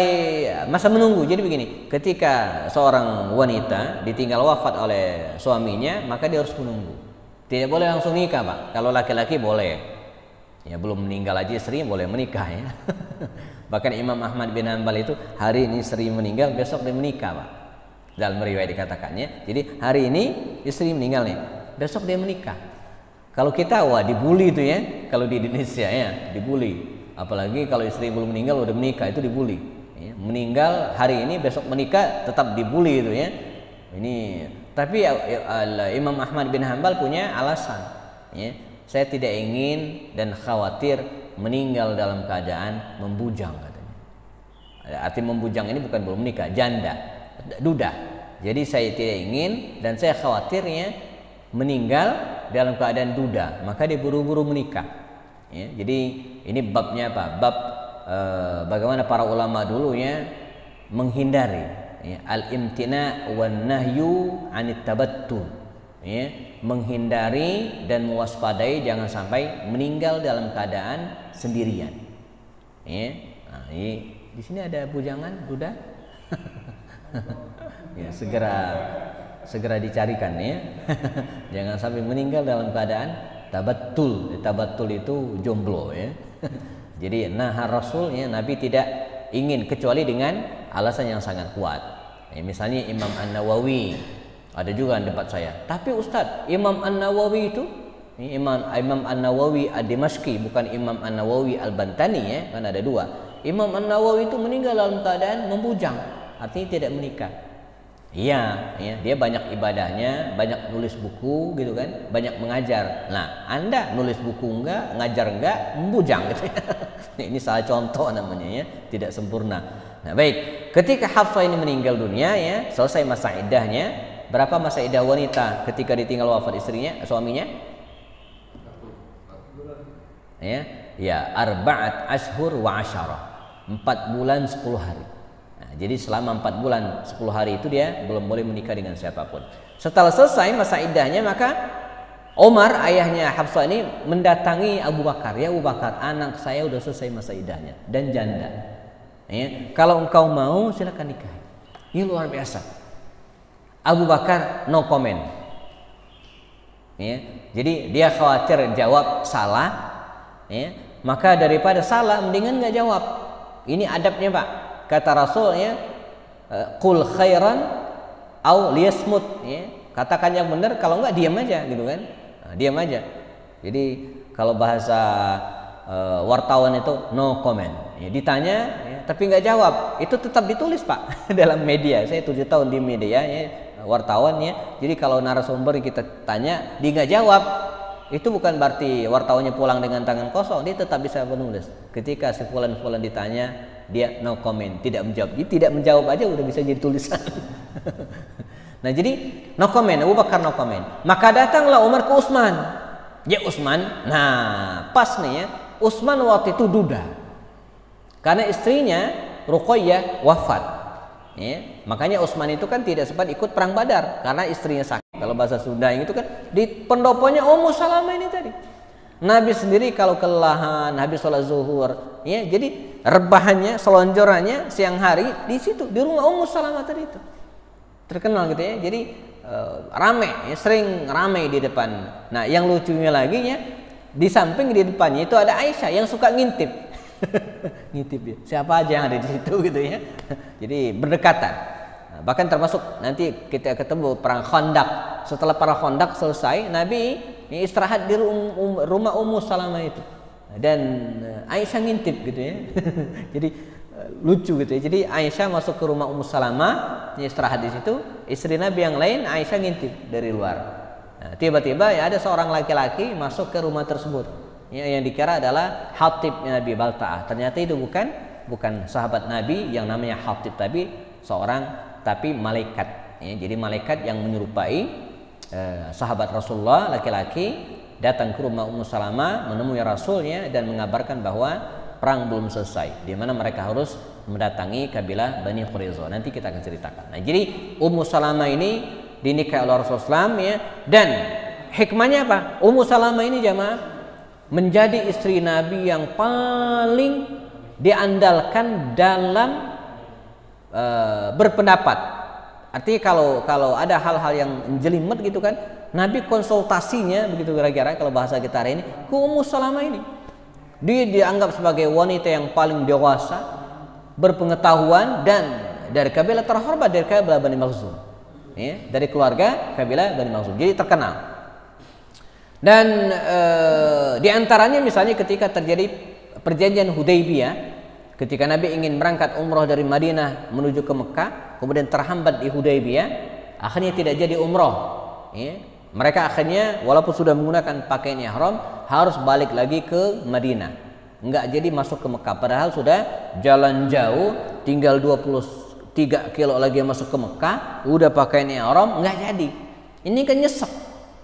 masa menunggu. Jadi begini, ketika seorang wanita ditinggal wafat oleh suaminya, maka dia harus menunggu. Tidak boleh langsung nikah, Pak. Kalau laki-laki boleh. Ya, belum meninggal aja istri boleh menikah ya. Bahkan Imam Ahmad bin Hanbal itu hari ini istri meninggal, besok dia menikah, Pak. Dalam riwayat dikatakannya. Jadi hari ini istri meninggal nih, besok dia menikah. Kalau kita dibully itu ya, kalau di Indonesia ya, dibully. Apalagi kalau istri belum meninggal udah menikah, itu dibully. Ya, meninggal hari ini besok menikah tetap dibully itu ya. Ini tapi Imam Ahmad bin Hanbal punya alasan. Ya, saya tidak ingin dan khawatir meninggal dalam keadaan membujang katanya. Arti membujang ini bukan belum menikah, janda, duda. Jadi saya tidak ingin dan saya khawatirnya meninggal dalam keadaan duda, maka dia buru-buru menikah. Ya, jadi ini babnya apa? Bab bagaimana para ulama dulu ya menghindari ya, al-imtina wan nahyu 'anit tabattul. Ya, menghindari dan mewaspadai jangan sampai meninggal dalam keadaan sendirian. Ya, nah, di sini ada bujangan duda. Ya, segera dicarikan ya. Jangan sampai meninggal dalam keadaan tabattul. Tabattul itu jomblo ya. Jadi Rasul ya, Nabi tidak ingin kecuali dengan alasan yang sangat kuat. Ya, misalnya Imam An-Nawawi, ada juga debat saya. Tapi Ustadz, Imam An-Nawawi itu Imam An-Nawawi Ad-Dimashqi, bukan Imam An-Nawawi Al-Bantani ya, kan ada dua. Imam An-Nawawi itu meninggal dalam keadaan membujang, artinya tidak menikah. Iya, ya, dia banyak ibadahnya, banyak nulis buku gitu kan, banyak mengajar. Nah, Anda nulis buku enggak, ngajar enggak, membujang gitu ya. Ini salah contoh namanya ya, tidak sempurna. Nah, baik, ketika Hafsah ini meninggal dunia ya, selesai masa iddahnya. Berapa masa iddah wanita ketika ditinggal wafat istrinya, suaminya? Ya, 4 ashhur wa 10. 4 bulan 10 hari. Jadi selama 4 bulan 10 hari itu dia belum boleh menikah dengan siapapun. Setelah selesai masa iddahnya, maka Umar, ayahnya Hafsah ini mendatangi Abu Bakar. Ya Abu Bakar, anak saya udah selesai masa iddahnya dan janda. Ya, kalau engkau mau silakan nikah. Ini luar biasa. Abu Bakar no comment. Ya, jadi dia khawatir jawab salah, ya, maka daripada salah mendingan nggak jawab. Ini adabnya Pak. Kata Rasul ya, qul khairan au liyasmut, ya. Katakan yang benar, kalau enggak diam aja gitu kan. Nah, diam aja. Jadi kalau bahasa wartawan itu no comment. Ya, ditanya ya, tapi nggak jawab, itu tetap ditulis Pak dalam media. Saya 7 tahun di media ya, wartawan ya. Jadi kalau narasumber kita tanya dia nggak jawab, itu bukan berarti wartawannya pulang dengan tangan kosong. Dia tetap bisa menulis. Ketika si fulan ditanya, dia no comment, tidak menjawab. Dia tidak menjawab aja udah bisa jadi tulisan. Nah jadi no comment, Abu Bakar no comment. Maka datanglah Umar ke Utsman. Ya Utsman, nah pas nih ya, Utsman waktu itu duda karena istrinya Ruqayyah wafat. Ya, makanya Utsman itu kan tidak sempat ikut perang Badar karena istrinya sakit. Kalau bahasa Sunda itu kan di pendoponya Ummu Salamah ini tadi. Nabi sendiri kalau kelelahan habis sholat zuhur, ya jadi rebahannya, selonjorannya siang hari di situ di rumah Ummu Salamah tadi itu. Terkenal gitu ya. Jadi rame, ya, sering rame di depan. Nah, yang lucunya lagi ya, di samping di depannya itu ada Aisyah yang suka ngintip. Ngintip ya. Siapa aja yang ada di situ gitu ya. Jadi berdekatan. Nah, bahkan termasuk nanti kita ketemu perang Khandaq. Setelah perang Khandaq selesai, Nabi istirahat di rumah Ummu Salamah itu. Dan Aisyah ngintip gitu ya. Jadi lucu gitu ya. Jadi Aisyah masuk ke rumah Ummu Salamah, istirahat di situ. Istri Nabi yang lain Aisyah ngintip dari luar. Nah, tiba-tiba ya ada seorang laki-laki masuk ke rumah tersebut. Ya, yang dikira adalah Hatib Nabi Balta'ah. Ternyata itu bukan sahabat Nabi yang namanya Hatib, tapi malaikat. Ya, jadi malaikat yang menyerupai sahabat Rasulullah laki-laki datang ke rumah Ummu Salamah menemui Rasulnya dan mengabarkan bahwa perang belum selesai, di mana mereka harus mendatangi kabilah Bani Quraiza. Nanti kita akan ceritakan. Nah, jadi Ummu Salamah ini dinikahi oleh Rasulullah ya, dan hikmahnya apa? Ummu Salamah ini jamaah menjadi istri Nabi yang paling diandalkan dalam berpendapat. Artinya kalau ada hal-hal yang jelimet gitu kan, Nabi konsultasinya begitu kira-kira kalau bahasa kita hari ini ke Ummu Salamah ini. Dia dianggap sebagai wanita yang paling dewasa, berpengetahuan, dan dari kabilah terhormat dari kabilah Bani Makhzum, ya, dari keluarga kabilah Bani Makhzum, jadi terkenal. Dan diantaranya misalnya ketika terjadi perjanjian Hudaybiyah, ketika Nabi ingin berangkat umroh dari Madinah menuju ke Mekah, kemudian terhambat di Hudaybiyah, akhirnya tidak jadi umroh. Ya. Mereka akhirnya walaupun sudah menggunakan pakaian ihram harus balik lagi ke Madinah. Enggak jadi masuk ke Mekah, padahal sudah jalan jauh, tinggal 23 kilo lagi masuk ke Mekah, udah pakaian ihram enggak jadi. Ini kan nyesek,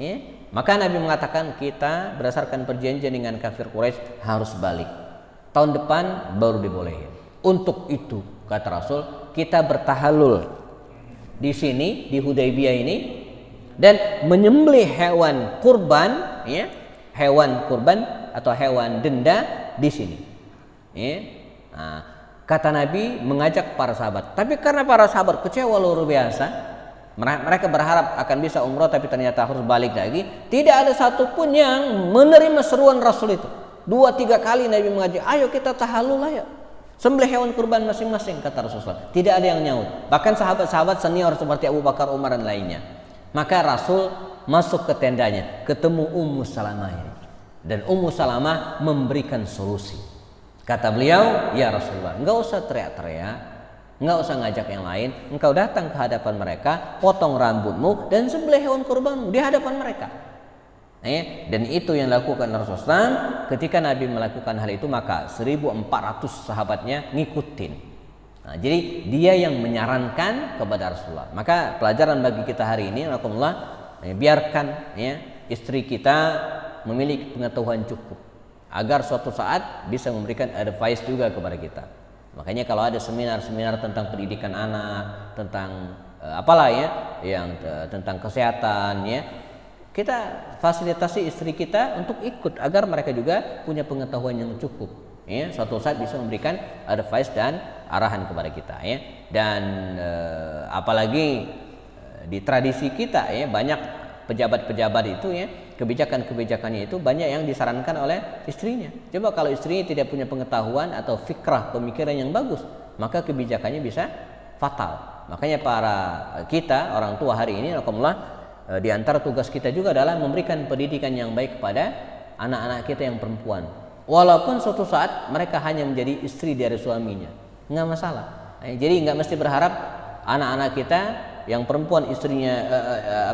ya. Maka Nabi mengatakan kita berdasarkan perjanjian dengan kafir Quraisy harus balik. Tahun depan baru dibolehin. Untuk itu kata Rasul, kita bertahalul di sini di Hudaybiyah ini dan menyembelih hewan kurban, ya, hewan kurban atau hewan denda di sini. Ya. Nah, kata Nabi mengajak para sahabat. Tapi karena para sahabat kecewa luar biasa, mereka berharap akan bisa umroh tapi ternyata harus balik lagi. Tidak ada satupun yang menerima seruan Rasul itu. 2-3 kali Nabi mengajak, ayo kita tahalul ayo. Sembelih hewan kurban masing-masing kata Rasulullah. Tidak ada yang nyaut. Bahkan sahabat-sahabat senior seperti Abu Bakar, Umar dan lainnya. Maka Rasul masuk ke tendanya, ketemu Ummu Salamah ini. Dan Ummu Salamah memberikan solusi. Kata beliau, ya Rasulullah, enggak usah teriak-teriak, enggak usah ngajak yang lain. Engkau datang ke hadapan mereka, potong rambutmu dan sembelih hewan kurbanmu di hadapan mereka. Dan itu yang dilakukan Rasulullah. Ketika Nabi melakukan hal itu, maka 1.400 sahabatnya ngikutin. Nah, jadi dia yang menyarankan kepada Rasulullah. Maka pelajaran bagi kita hari ini, alhamdulillah, biarkan ya istri kita memiliki pengetahuan cukup agar suatu saat bisa memberikan advice juga kepada kita. Makanya kalau ada seminar-seminar tentang pendidikan anak, tentang apalah ya, yang tentang kesehatan ya, kita fasilitasi istri kita untuk ikut agar mereka juga punya pengetahuan yang cukup. Ya, suatu saat bisa memberikan advice dan arahan kepada kita ya. Dan apalagi di tradisi kita ya, banyak pejabat-pejabat itu ya, kebijakan-kebijakannya itu banyak yang disarankan oleh istrinya. Coba kalau istrinya tidak punya pengetahuan atau fikrah, pemikiran yang bagus, maka kebijakannya bisa fatal. Makanya kita orang tua hari ini, alhamdulillah, di antara tugas kita juga adalah memberikan pendidikan yang baik kepada anak-anak kita yang perempuan. Walaupun suatu saat mereka hanya menjadi istri dari suaminya, nggak masalah. Jadi nggak mesti berharap anak-anak kita yang perempuan istrinya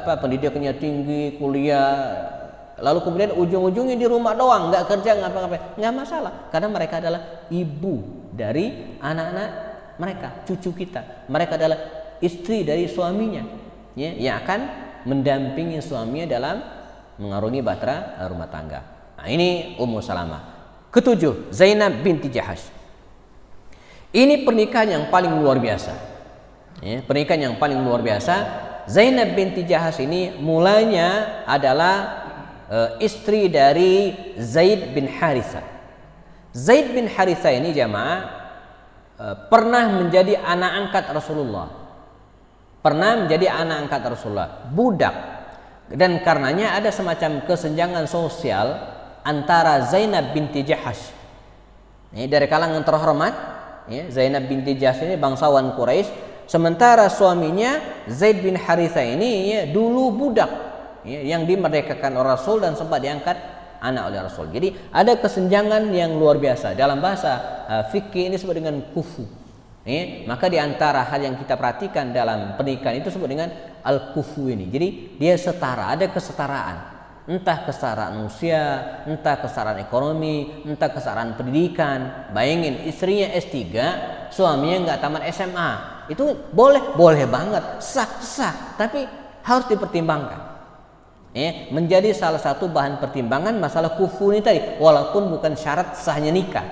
pendidikannya tinggi, kuliah, lalu kemudian ujung-ujungnya di rumah doang, nggak kerja, nggak apa-apa, nggak masalah. Karena mereka adalah ibu dari anak-anak mereka, cucu kita. Mereka adalah istri dari suaminya, ya, yang akan mendampingi suaminya dalam mengarungi bahtera rumah tangga. Nah, ini Ummu Salamah. Ketujuh, Zainab binti Jahash. Ini pernikahan yang paling luar biasa. Ya, pernikahan yang paling luar biasa. Zainab binti Jahash ini mulanya adalah istri dari Zaid bin Haritha. Zaid bin Haritha ini jamaah pernah menjadi anak angkat Rasulullah. Pernah menjadi anak angkat Rasulullah, budak. Dan karenanya ada semacam kesenjangan sosial antara Zainab binti Jahash, ini dari kalangan terhormat, ya, Zainab binti Jahash ini bangsawan Quraisy, sementara suaminya Zaid bin Haritha ini ya, dulu budak, ya, yang dimerdekakan oleh Rasul dan sempat diangkat anak oleh Rasul. Jadi ada kesenjangan yang luar biasa. Dalam bahasa fikih ini disebut dengan kufu. Maka di antara hal yang kita perhatikan dalam pernikahan itu disebut dengan al-kufu ini. Jadi dia setara, ada kesetaraan. Entah kesetaraan usia, entah kesetaraan ekonomi, entah kesetaraan pendidikan. Bayangin istrinya S3, suaminya nggak tamat SMA. Itu boleh banget, sah, tapi harus dipertimbangkan. Menjadi salah satu bahan pertimbangan masalah kufu ini tadi, walaupun bukan syarat sahnya nikah.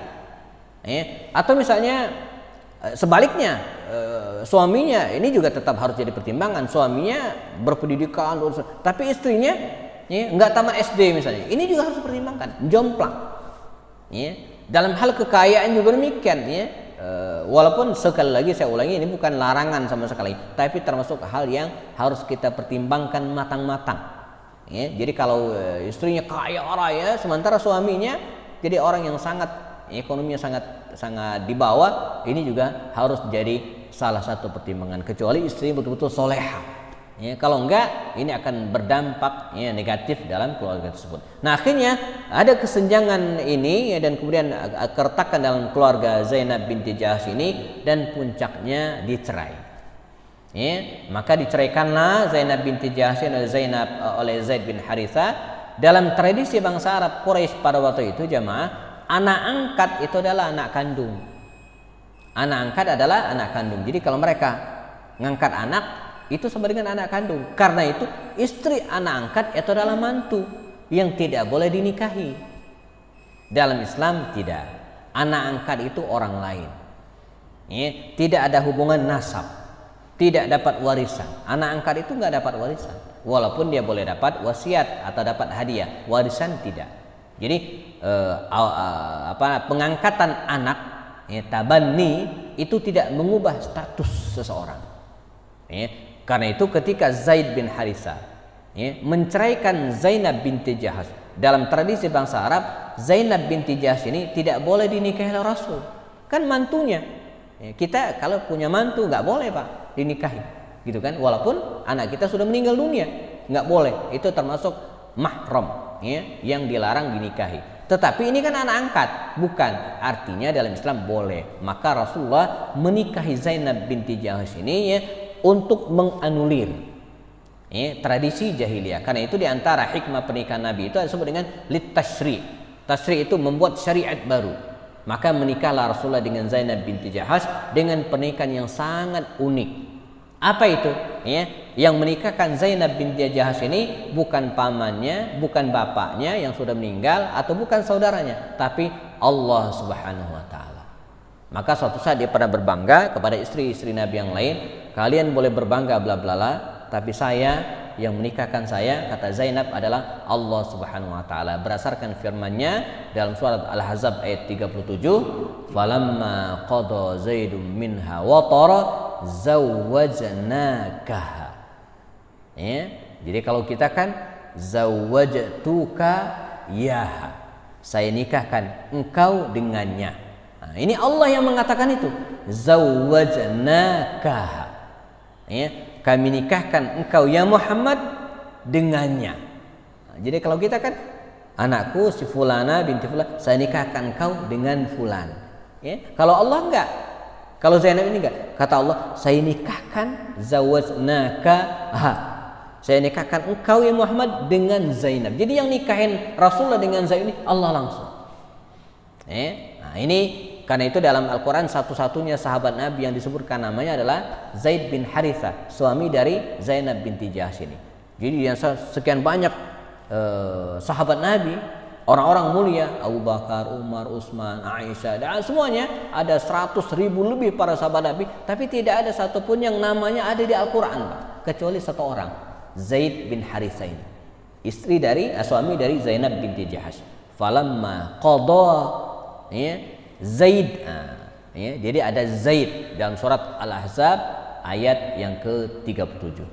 Atau misalnya sebaliknya, suaminya ini juga tetap harus jadi pertimbangan. Suaminya berpendidikan, tapi istrinya nggak tamat SD misalnya, ini juga harus dipertimbangkan. Jomplang. Dalam hal kekayaan juga demikian. Walaupun sekali lagi saya ulangi, ini bukan larangan sama sekali, tapi termasuk hal yang harus kita pertimbangkan matang-matang. Jadi kalau istrinya kaya raya, sementara suaminya jadi orang yang sangat ekonominya sangat di bawah, ini juga harus jadi salah satu pertimbangan. Kecuali istri betul-betul soleha. Kalau enggak, ini akan berdampak negatif dalam keluarga tersebut. Nah, akhirnya ada kesenjangan ini dan kemudian keretakan dalam keluarga Zainab binti Jahash ini, dan puncaknya dicerai. Maka diceraikanlah Zainab binti Jahash oleh Zaid bin Haritha. Dalam tradisi bangsa Arab Quraisy pada waktu itu jamaah, anak angkat itu adalah anak kandung. Anak angkat adalah anak kandung. Jadi kalau mereka ngangkat anak, itu sama dengan anak kandung. Karena itu istri anak angkat itu adalah mantu yang tidak boleh dinikahi. Dalam Islam tidak. Anak angkat itu orang lain. Tidak ada hubungan nasab. Tidak dapat warisan. Anak angkat itu nggak dapat warisan. Walaupun dia boleh dapat wasiat atau dapat hadiah, warisan tidak. Jadi pengangkatan anak, tabanni, itu tidak mengubah status seseorang. Karena itu ketika Zaid bin Haritha menceraikan Zainab binti Jahash, dalam tradisi bangsa Arab, Zainab binti Jahash ini tidak boleh dinikahi oleh Rasul. Kan mantunya. Kita kalau punya mantu nggak boleh Pak dinikahi, gitu kan? Walaupun anak kita sudah meninggal dunia, nggak boleh. Itu termasuk mahram, yang dilarang dinikahi. Tetapi ini kan anak angkat, bukan. Artinya dalam Islam boleh. Maka Rasulullah menikahi Zainab binti Jahash ini untuk menganulir tradisi jahiliyah. Karena itu diantara hikmah pernikahan Nabi itu disebut dengan litashri. Tashri itu membuat syariat baru. Maka menikahlah Rasulullah dengan Zainab binti Jahash dengan pernikahan yang sangat unik. Apa itu? Yang menikahkan Zainab binti Jahash ini bukan pamannya, bukan bapaknya yang sudah meninggal, atau bukan saudaranya, tapi Allah Subhanahu wa taala. Maka suatu saat dia pernah berbangga kepada istri-istri Nabi yang lain, kalian boleh berbangga bla bla bla, tapi saya yang menikahkan saya, kata Zainab, adalah Allah Subhanahu wa taala. Berdasarkan firman-Nya dalam surat Al-Ahzab ayat 37, falamma qada Zaidum minha watara zawwajnakaha. Ya. Jadi kalau kita kan zawwajtuka yaha, saya nikahkan engkau dengannya. Nah, ini Allah yang mengatakan itu, zawwajnaka. Ya, kami nikahkan engkau ya Muhammad dengannya. Nah, jadi kalau kita kan anakku si fulana binti fulan, saya nikahkan engkau dengan fulan. Ya, kalau Allah enggak. Kalau Zainab ini enggak. Kata Allah, saya nikahkan zawwajnaka. Saya nikahkan engkau ya Muhammad dengan Zainab. Jadi yang nikahin Rasulullah dengan Zainab ini Allah langsung. Nah ini karena itu dalam Al-Quran satu-satunya sahabat Nabi yang disebutkan namanya adalah Zaid bin Haritha, suami dari Zainab binti Jahsy ini. Jadi yang sekian banyak sahabat Nabi, orang-orang mulia, Abu Bakar, Umar, Utsman, Aisyah, dan semuanya ada 100.000 lebih para sahabat Nabi, tapi tidak ada satupun yang namanya ada di Al-Quran, kecuali satu orang, Zaid bin Haritha ini, istri dari suami dari Zainab binti Jahsy. Falamma qada Zaid, jadi ada Zaid dalam surat Al-Ahzab ayat yang ke-37.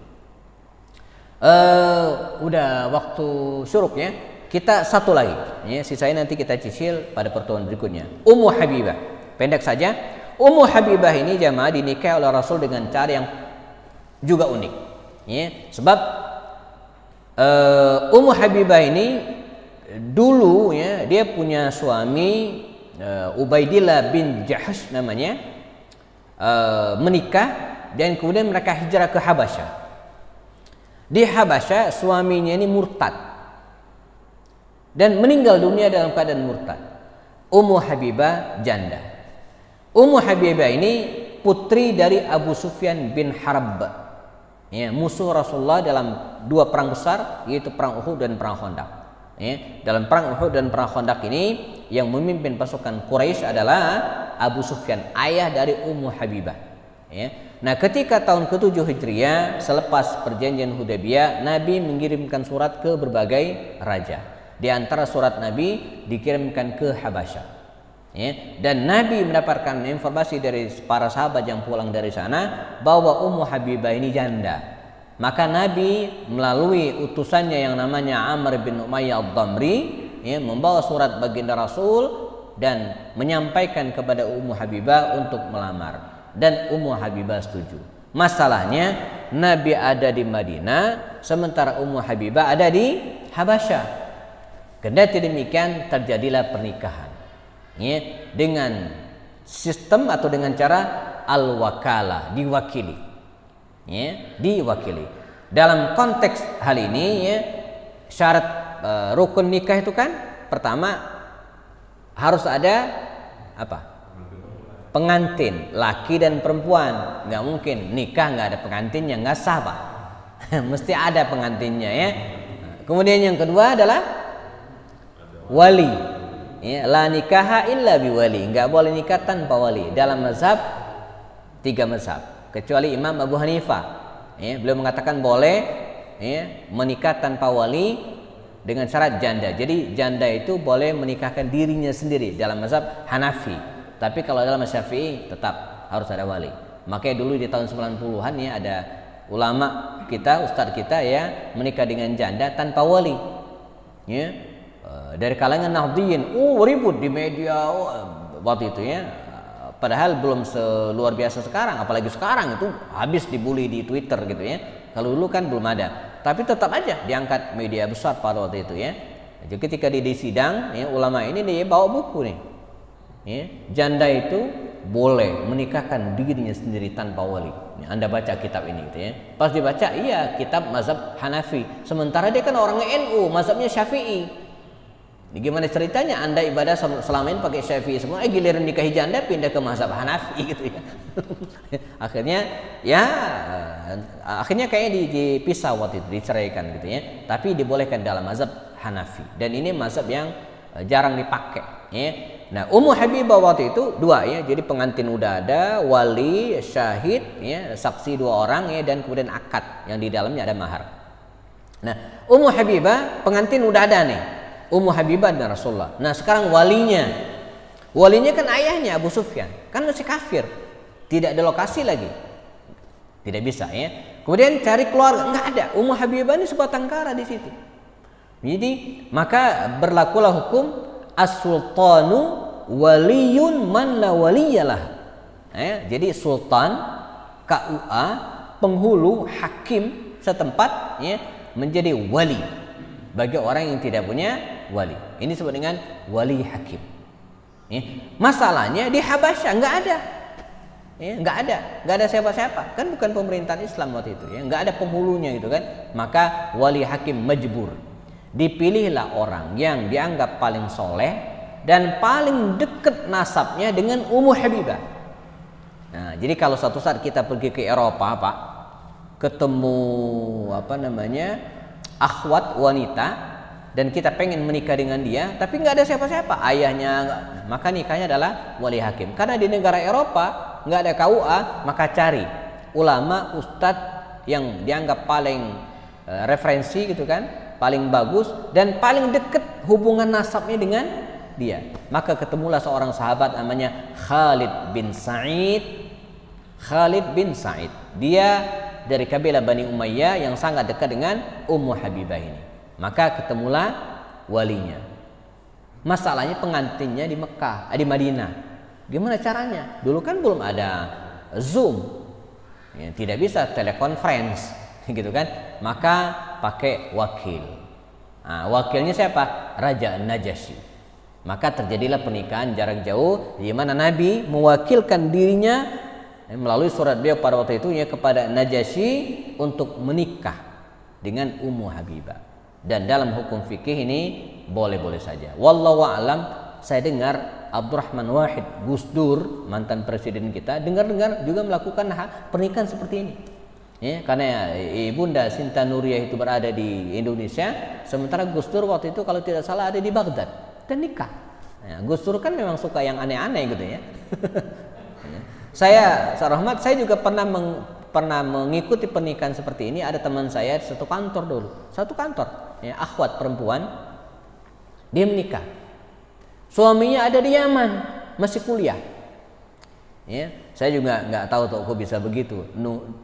Udah waktu syuruknya, kita satu lagi, sisanya nanti kita cicil pada pertemuan berikutnya. Ummu Habibah, pendek saja. Ummu Habibah ini jamaah dinikahi oleh Rasul dengan cara yang juga unik. Sebab Ummu Habibah ini dulu dia punya suami Ubaidillah bin Jahsh namanya, menikah dan kemudian mereka hijrah ke Habasyah. Di Habasyah suaminya ini murtad dan meninggal dunia dalam keadaan murtad. Ummu Habibah janda. Ummu Habibah ini putri dari Abu Sufyan bin Harb, musuh Rasulullah dalam dua perang besar, yaitu perang Uhud dan perang Khandaq. Dalam perang Uhud dan perang Khandaq ini yang memimpin pasukan Quraisy adalah Abu Sufyan, ayah dari Ummu Habibah. Nah, ketika tahun ke-7 Hijriah selepas perjanjian Hudaybiyah, Nabi mengirimkan surat ke berbagai raja. Di antara surat Nabi dikirimkan ke Habasyah. Dan Nabi mendapatkan informasi dari para sahabat yang pulang dari sana bahwa Ummu Habibah ini janda. Maka Nabi melalui utusannya yang namanya Amr bin Umayyah ad-Damri membawa surat baginda Rasul dan menyampaikan kepada Ummu Habibah untuk melamar, dan Ummu Habibah setuju. Masalahnya Nabi ada di Madinah sementara Ummu Habibah ada di Habasyah. Kendati demikian terjadilah pernikahan dengan sistem atau dengan cara al-wakalah, diwakili. Diwakili. Dalam konteks hal ini syarat rukun nikah itu kan pertama harus ada apa? Pengantin, laki dan perempuan. Nggak mungkin nikah nggak ada pengantinnya, nggak sah Pak. Mesti ada pengantinnya Kemudian yang kedua adalah wali. La nikaha illa biwali, nggak boleh nikah tanpa wali. Dalam mazhab 3 mazhab, kecuali Imam Abu Hanifah. Beliau mengatakan boleh menikah tanpa wali dengan syarat janda. Jadi janda itu boleh menikahkan dirinya sendiri dalam mazhab Hanafi. Tapi kalau dalam mazhab Syafi'i tetap harus ada wali. Makanya dulu di tahun 90-an ada ulama kita, ustadz kita menikah dengan janda tanpa wali. Dari kalangan Nahdliyin, ribut di media waktu itu padahal belum seluar biasa sekarang, apalagi sekarang itu habis dibully di Twitter gitu Kalau dulu kan belum ada, tapi tetap aja diangkat media besar pada waktu itu Jadi ketika di sidang ulama ini dia bawa buku nih. Janda itu boleh menikahkan dirinya sendiri tanpa wali. Anda baca kitab ini gitu Pas dibaca, iya kitab mazhab Hanafi. Sementara dia kan orangnya NU, mazhabnya Syafi'i. Gimana ceritanya Anda ibadah selama ini pakai Syafi'i semua, giliran nikahi janda pindah ke mazhab Hanafi gitu akhirnya kayaknya dipisah waktu itu, diceraikan gitu tapi dibolehkan dalam mazhab Hanafi, dan ini mazhab yang jarang dipakai Nah, Ummu Habibah waktu itu 2 jadi pengantin udah ada, wali, syahid saksi 2 orang dan kemudian akad yang di dalamnya ada mahar. Nah, Ummu Habibah pengantin udah ada nih, Ummu Habibah dan Rasulullah. Nah, sekarang walinya kan ayahnya Abu Sufyan, kan masih kafir, tidak ada lokasi lagi, tidak bisa Kemudian cari keluarga, nggak ada. Ummu Habibah ini sebatang kara di situ. Jadi maka berlakulah hukum as-sultanu waliyun man la waliyalah. Jadi sultan, KUA, penghulu, hakim setempat ya, menjadi wali bagi orang yang tidak punya wali. Ini disebut dengan wali hakim. Ya. Masalahnya di Habasyah nggak ada. Ya, nggak ada siapa-siapa, kan bukan pemerintahan Islam waktu itu ya, nggak ada penghulunya gitu kan. Maka wali hakim majbur, dipilihlah orang yang dianggap paling soleh dan paling dekat nasabnya dengan Ummu Habibah. Nah, jadi kalau suatu saat kita pergi ke Eropa Pak, ketemu akhwat wanita dan kita pengen menikah dengan dia, tapi nggak ada siapa-siapa, ayahnya, maka nikahnya adalah wali hakim. Karena di negara Eropa nggak ada KUA, maka cari ulama, ustadz yang dianggap paling referensi gitu kan, paling bagus dan paling dekat hubungan nasabnya dengan dia. Maka ketemulah seorang sahabat namanya Khalid bin Sa'id. Dia dari kabilah Bani Umayyah yang sangat dekat dengan Ummu Habibah ini. Maka ketemulah walinya. Masalahnya pengantinnya di Mekah, di Madinah. Gimana caranya? Dulu kan belum ada Zoom, ya, tidak bisa telekonferensi, gitu kan? Maka pakai wakil. Nah, wakilnya siapa? Raja Najasyi. Maka terjadilah pernikahan jarak jauh, di mana Nabi mewakilkan dirinya melalui surat beliau pada waktu itu ya kepada Najasyi untuk menikah dengan Ummu Habibah. Dan dalam hukum fikih ini boleh-boleh saja. Wallahu a'lam. Saya dengar Abdurrahman Wahid Gus Dur, mantan presiden kita, dengar-dengar juga melakukan pernikahan seperti ini. Ya, karena Ibunda Sinta Nuriyah itu berada di Indonesia, sementara Gus Dur waktu itu kalau tidak salah ada di Baghdad dan nikah. Ya, Gus Dur kan memang suka yang aneh-aneh gitu ya. Saya juga pernah mengikuti pernikahan seperti ini. Ada teman saya satu kantor, ya, akhwat perempuan, dia menikah. Suaminya ada di Yaman, masih kuliah. Ya, saya juga nggak tahu kok bisa begitu.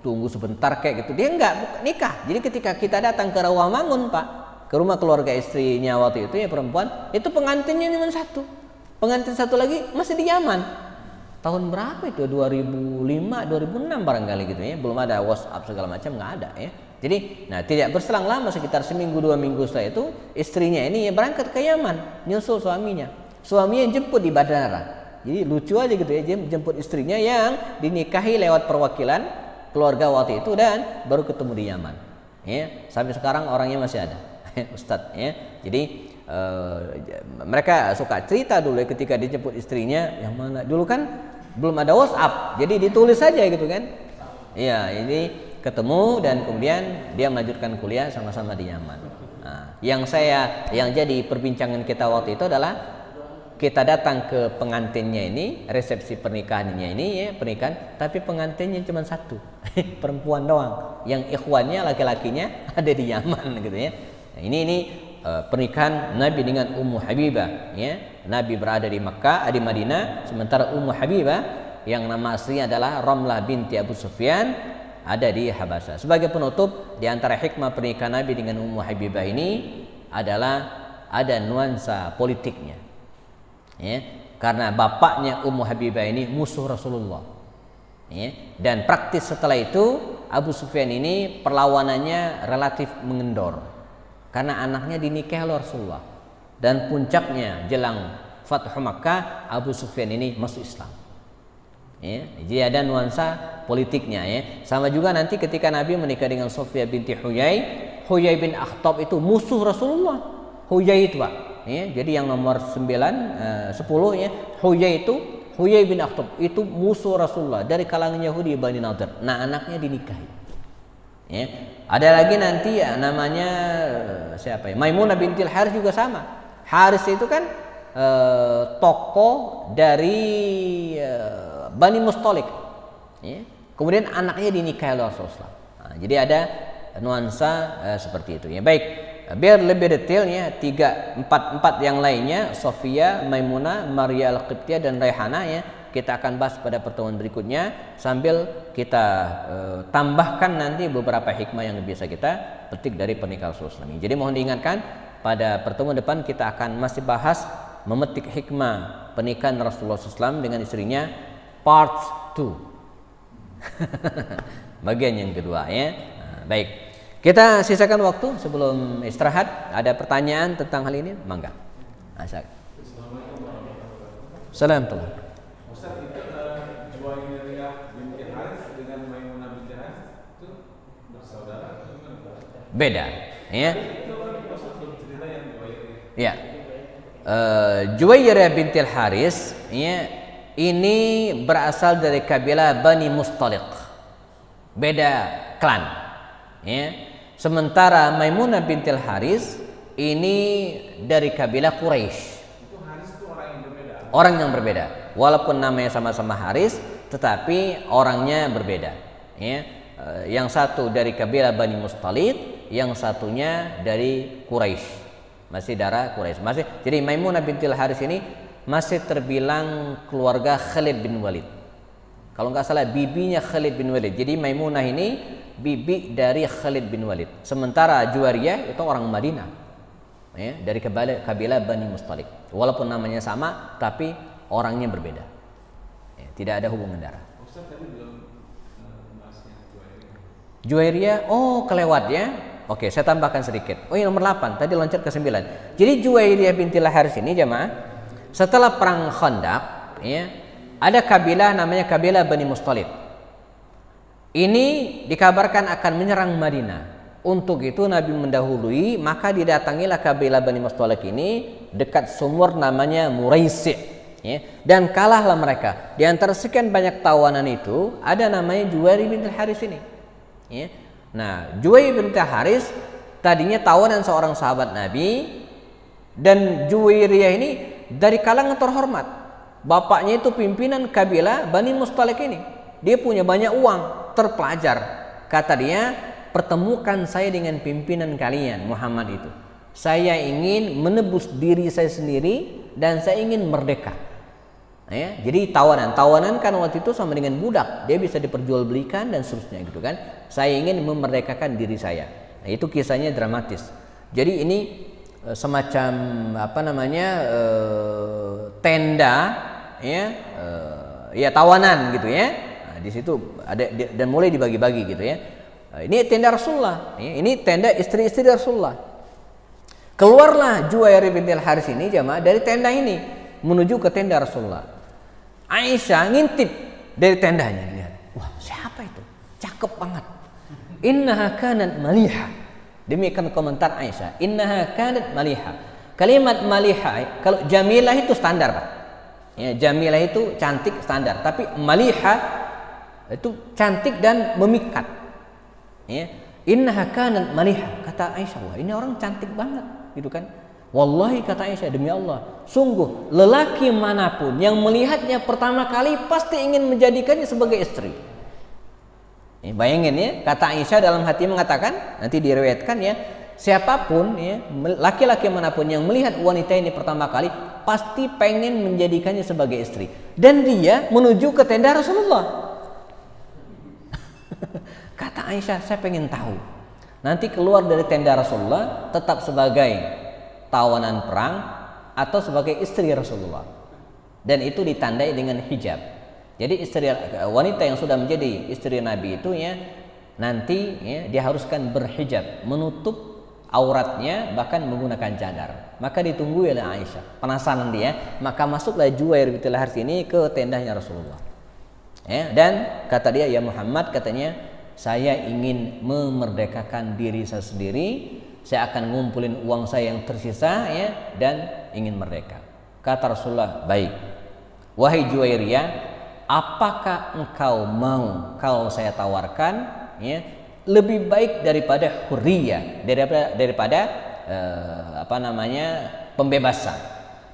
Tunggu sebentar kayak gitu. Dia nggak nikah. Jadi ketika kita datang ke Rawamangun Pak, ke rumah keluarga istrinya waktu itu ya perempuan, itu pengantinnya cuma satu. Pengantin satu lagi masih di Yaman. Tahun berapa itu? 2005, 2006 barangkali gitu ya. Belum ada WhatsApp segala macam, nggak ada ya. Jadi, tidak berselang lama, sekitar seminggu 2 minggu setelah itu istrinya ini ya berangkat ke Yaman, nyusul suaminya. Suaminya jemput di bandara. Jadi lucu aja gitu ya, jemput istrinya yang dinikahi lewat perwakilan keluarga waktu itu dan baru ketemu di Yaman. Ya, sampai sekarang orangnya masih ada, Ustadz. Ya, jadi mereka suka cerita dulu ya ketika dijemput istrinya yang mana. Dulu kan belum ada WhatsApp, jadi ditulis saja gitu kan. Iya, ini ketemu dan kemudian dia melanjutkan kuliah sama-sama di Yaman. Nah, yang jadi perbincangan kita waktu itu adalah kita datang ke pengantinnya ini, resepsi pernikahannya ini ya, pernikahan, tapi pengantinnya cuma satu, perempuan doang, yang ikhwannya laki-lakinya ada di Yaman gitu ya. Nah, ini pernikahan Nabi dengan Ummu Habibah ya. Nabi berada di Makkah, di Madinah, sementara Ummu Habibah yang nama aslinya adalah Ramlah binti Abu Sufyan ada di Habasyah. Sebagai penutup, di antara hikmah pernikahan Nabi dengan Ummu Habibah ini adalah ada nuansa politiknya. Ya, karena bapaknya Ummu Habibah ini musuh Rasulullah. Ya, dan praktis setelah itu Abu Sufyan ini perlawanannya relatif mengendor karena anaknya dinikahi oleh Rasulullah. Dan puncaknya jelang Fathu Makkah, Abu Sufyan ini masuk Islam. Ya, jadi ada nuansa politiknya ya. Sama juga nanti ketika Nabi menikah dengan Sofia binti Huyai bin Akhtab itu musuh Rasulullah. Huyai itu Pak. Ya, jadi yang nomor 9, 10 ya, Huyai bin Akhtab itu musuh Rasulullah dari kalangan Yahudi Bani Nadir. Nah, anaknya dinikahi. Ya. Ada lagi nanti ya namanya siapa ya? Maimunah bintil Haris juga sama. Haris itu kan tokoh dari Bani Mustalik. Ya. Kemudian anaknya dinikahi oleh Rasulullah. Nah, jadi ada nuansa seperti itu ya. Baik. Biar lebih detailnya 4 yang lainnya, Sofia, Maimunah, Maria Al-Qibtiyah dan Raihana ya, kita akan bahas pada pertemuan berikutnya sambil kita tambahkan nanti beberapa hikmah yang bisa kita petik dari pernikahan Rasulullah SAW. Jadi mohon diingatkan, pada pertemuan depan kita akan masih bahas memetik hikmah pernikahan Rasulullah SAW dengan istrinya part 2. Bagian yang kedua ya. Baik, kita sisakan waktu sebelum istirahat. Ada pertanyaan tentang hal ini? Mangga. Assalamualaikum. Ustaz, itu Juwairiyah binti Haris dengan Maimunah binti Haris itu bersaudara atau gimana? Beda, ya. Itu kan maksud cerita yang Juwairiyah. Ya. Juwairiyah binti Haris, ya, ini berasal dari kabilah Bani Mustaliq. Beda klan, ya. Sementara Maimunah binti Haris ini dari kabilah Quraisy. Orang yang berbeda, walaupun namanya sama-sama Haris, tetapi orangnya berbeda. Ya, yang satu dari kabilah Bani Mustaliq, yang satunya dari Quraisy, masih darah Quraisy. Jadi Maimunah binti Haris ini masih terbilang keluarga Khalid bin Walid. Kalau nggak salah bibinya Khalid bin Walid. Jadi Maimunah ini bibi dari Khalid bin Walid. Sementara Juwairiyah itu orang Madinah, ya, dari kabilah Bani Mustaliq. Walaupun namanya sama, tapi orangnya berbeda. Ya, tidak ada hubungan darah. Ustaz tadi belum bahasnya Juwairiyah. Juwairiyah, oh kelewat ya. Oke, saya tambahkan sedikit. Oh, ini nomor 8, tadi loncat ke 9. Jadi Juwairiyah binti Haris ini jemaah, setelah perang Khandaq, ya, ada kabilah namanya kabilah Bani Mustaliq. Ini dikabarkan akan menyerang Madinah. Untuk itu Nabi mendahului, maka didatangilah kabilah Bani Mustaliq ini dekat sumur namanya Muraisi', ya, dan kalahlah mereka. Di antara sekian banyak tawanan itu ada namanya Juwairiyah binti Haris ini, ya. Nah, Juwairiyah binti Haris tadinya tawanan seorang sahabat Nabi, dan Juwairiyah ini dari kalangan terhormat. Bapaknya itu pimpinan kabilah Bani Mustaliq ini. Dia punya banyak uang, terpelajar. Kata dia, pertemukan saya dengan pimpinan kalian Muhammad itu. Saya ingin menebus diri saya sendiri dan saya ingin merdeka. Ya, jadi tawanan kan waktu itu sama dengan budak, dia bisa diperjualbelikan dan seterusnya gitu kan. Saya ingin memerdekakan diri saya. Nah, itu kisahnya dramatis. Jadi ini semacam tenda, ya, ya tawanan gitu ya. Nah, di situ ada dan mulai dibagi-bagi gitu ya. Ini tenda Rasulullah, ini tenda istri-istri Rasulullah. Keluarlah Juwairiyah binti Haris ini jemaah dari tenda ini menuju ke tenda Rasulullah. Aisyah ngintip dari tendanya, lihat, wah siapa itu? Cakep banget. Innaha kanat maliha. Demikian komentar Aisyah. Innaha kanat maliha. Kalimat maliha, kalau jamilah itu standar, Pak. Ya, jamilah itu cantik standar, tapi maliha itu cantik dan memikat. Ya, innaha kanat maliha, kata Aisyah, wah ini orang cantik banget gitu kan. Wallahi, kata Aisyah, demi Allah, sungguh lelaki manapun yang melihatnya pertama kali pasti ingin menjadikannya sebagai istri. Ya, bayangin ya, kata Aisyah dalam hati mengatakan, nanti diriwayatkan ya, siapapun ya, laki-laki manapun yang melihat wanita ini pertama kali pasti pengen menjadikannya sebagai istri. Dan dia menuju ke tenda Rasulullah. Kata Aisyah, saya pengen tahu nanti keluar dari tenda Rasulullah tetap sebagai tawanan perang atau sebagai istri Rasulullah. Dan itu ditandai dengan hijab. Jadi istri wanita yang sudah menjadi istri Nabi itu ya nanti ya diharuskan berhijab, menutup auratnya, bahkan menggunakan cadar. Maka ditunggu oleh Aisyah. Penasaran dia, maka masuklah Juwairiyah binti Haris ini ke tendanya Rasulullah. Ya, dan kata dia, ya Muhammad, katanya, saya ingin memerdekakan diri saya sendiri. Saya akan ngumpulin uang saya yang tersisa ya, dan ingin merdeka. Kata Rasulullah, baik. Wahai Juwairiyah, apakah engkau mau kalau saya tawarkan ya lebih baik daripada hurriyah, daripada pembebasan.